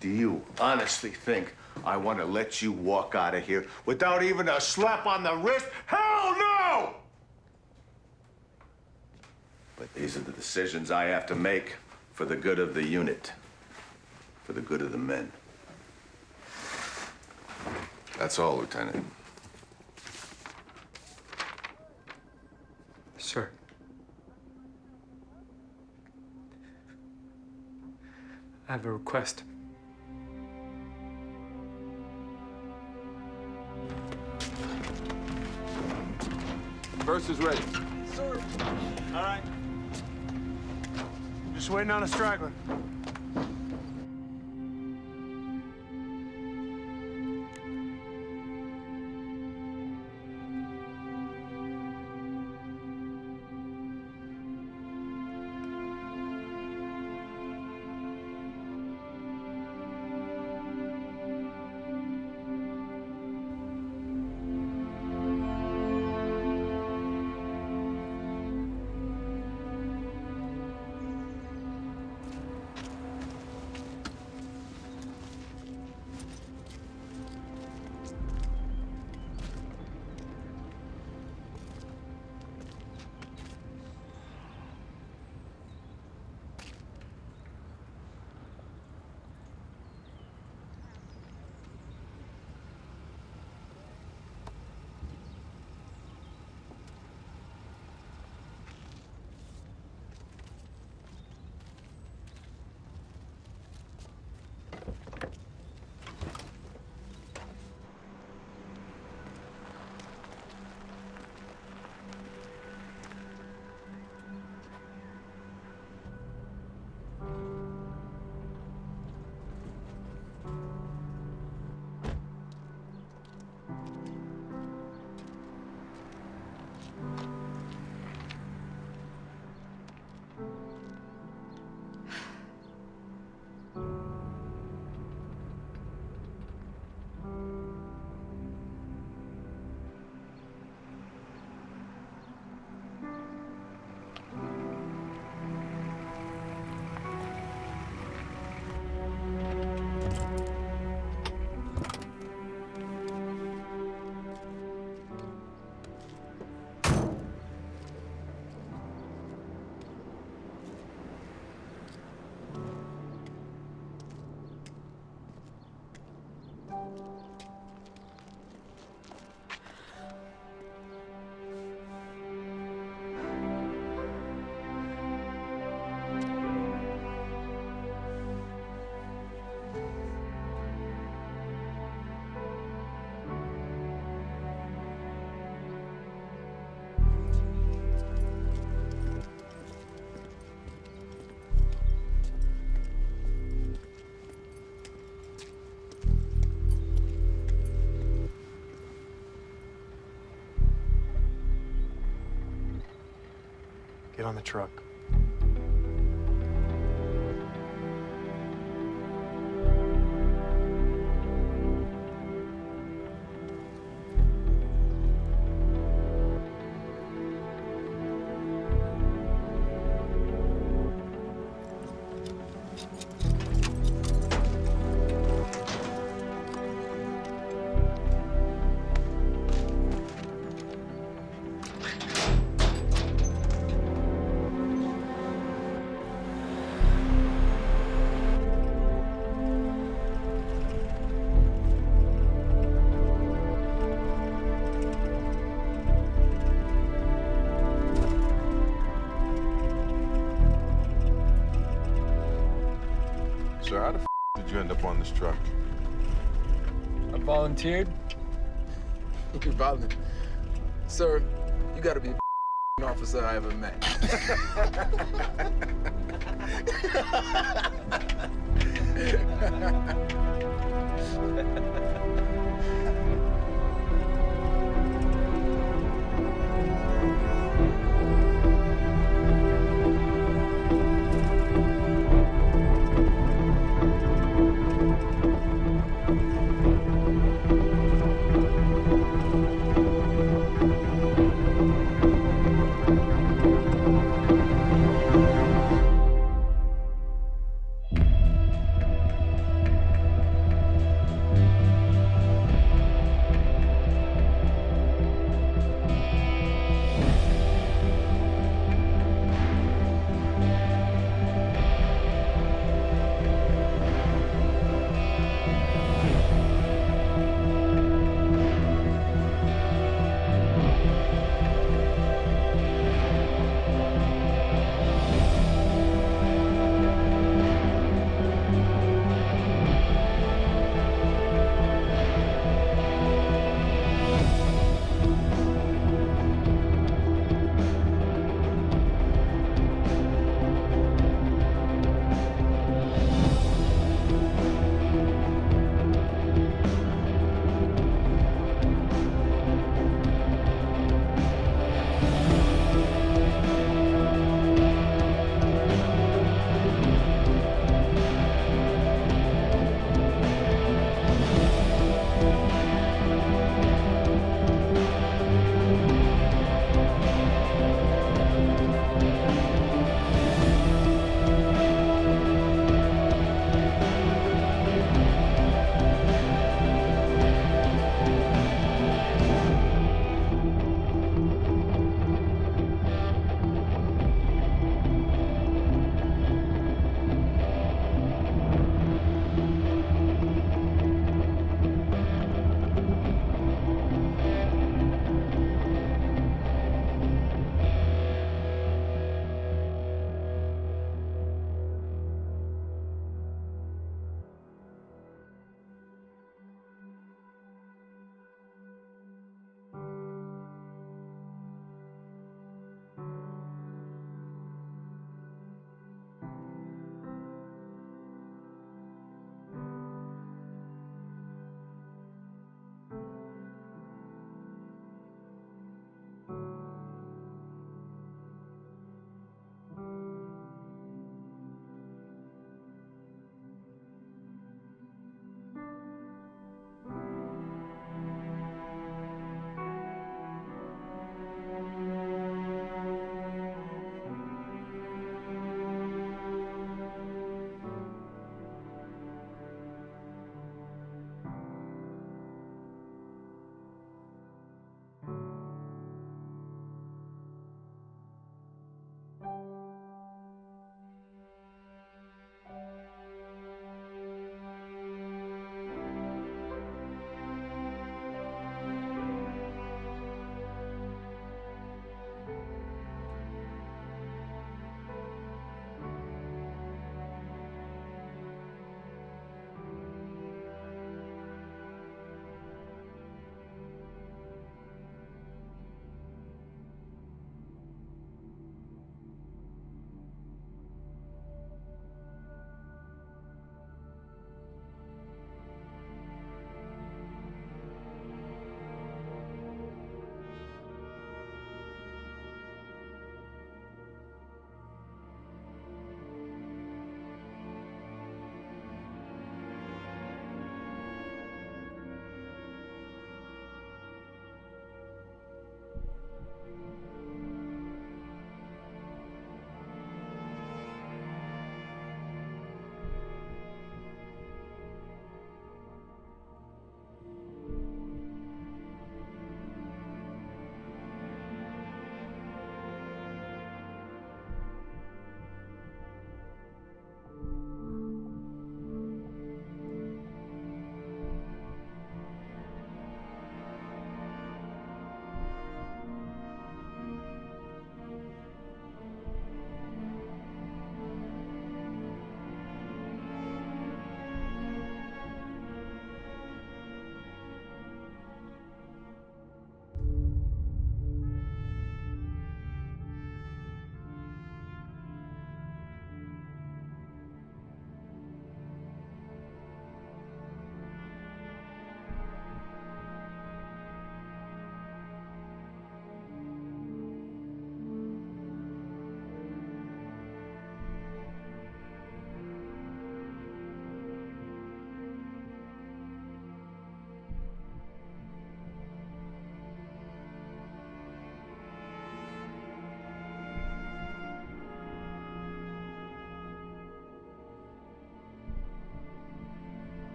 Do you honestly think I want to let you walk out of here without even a slap on the wrist? Hell no! But these are the decisions I have to make for the good of the unit, for the good of the men. That's all, Lieutenant. Sir. I have a request. First is ready. Sir. All right. Just waiting on a straggler. on the truck. So how the did you end up on this truck? I volunteered. You volunteered? Sir, you gotta be the officer I ever met.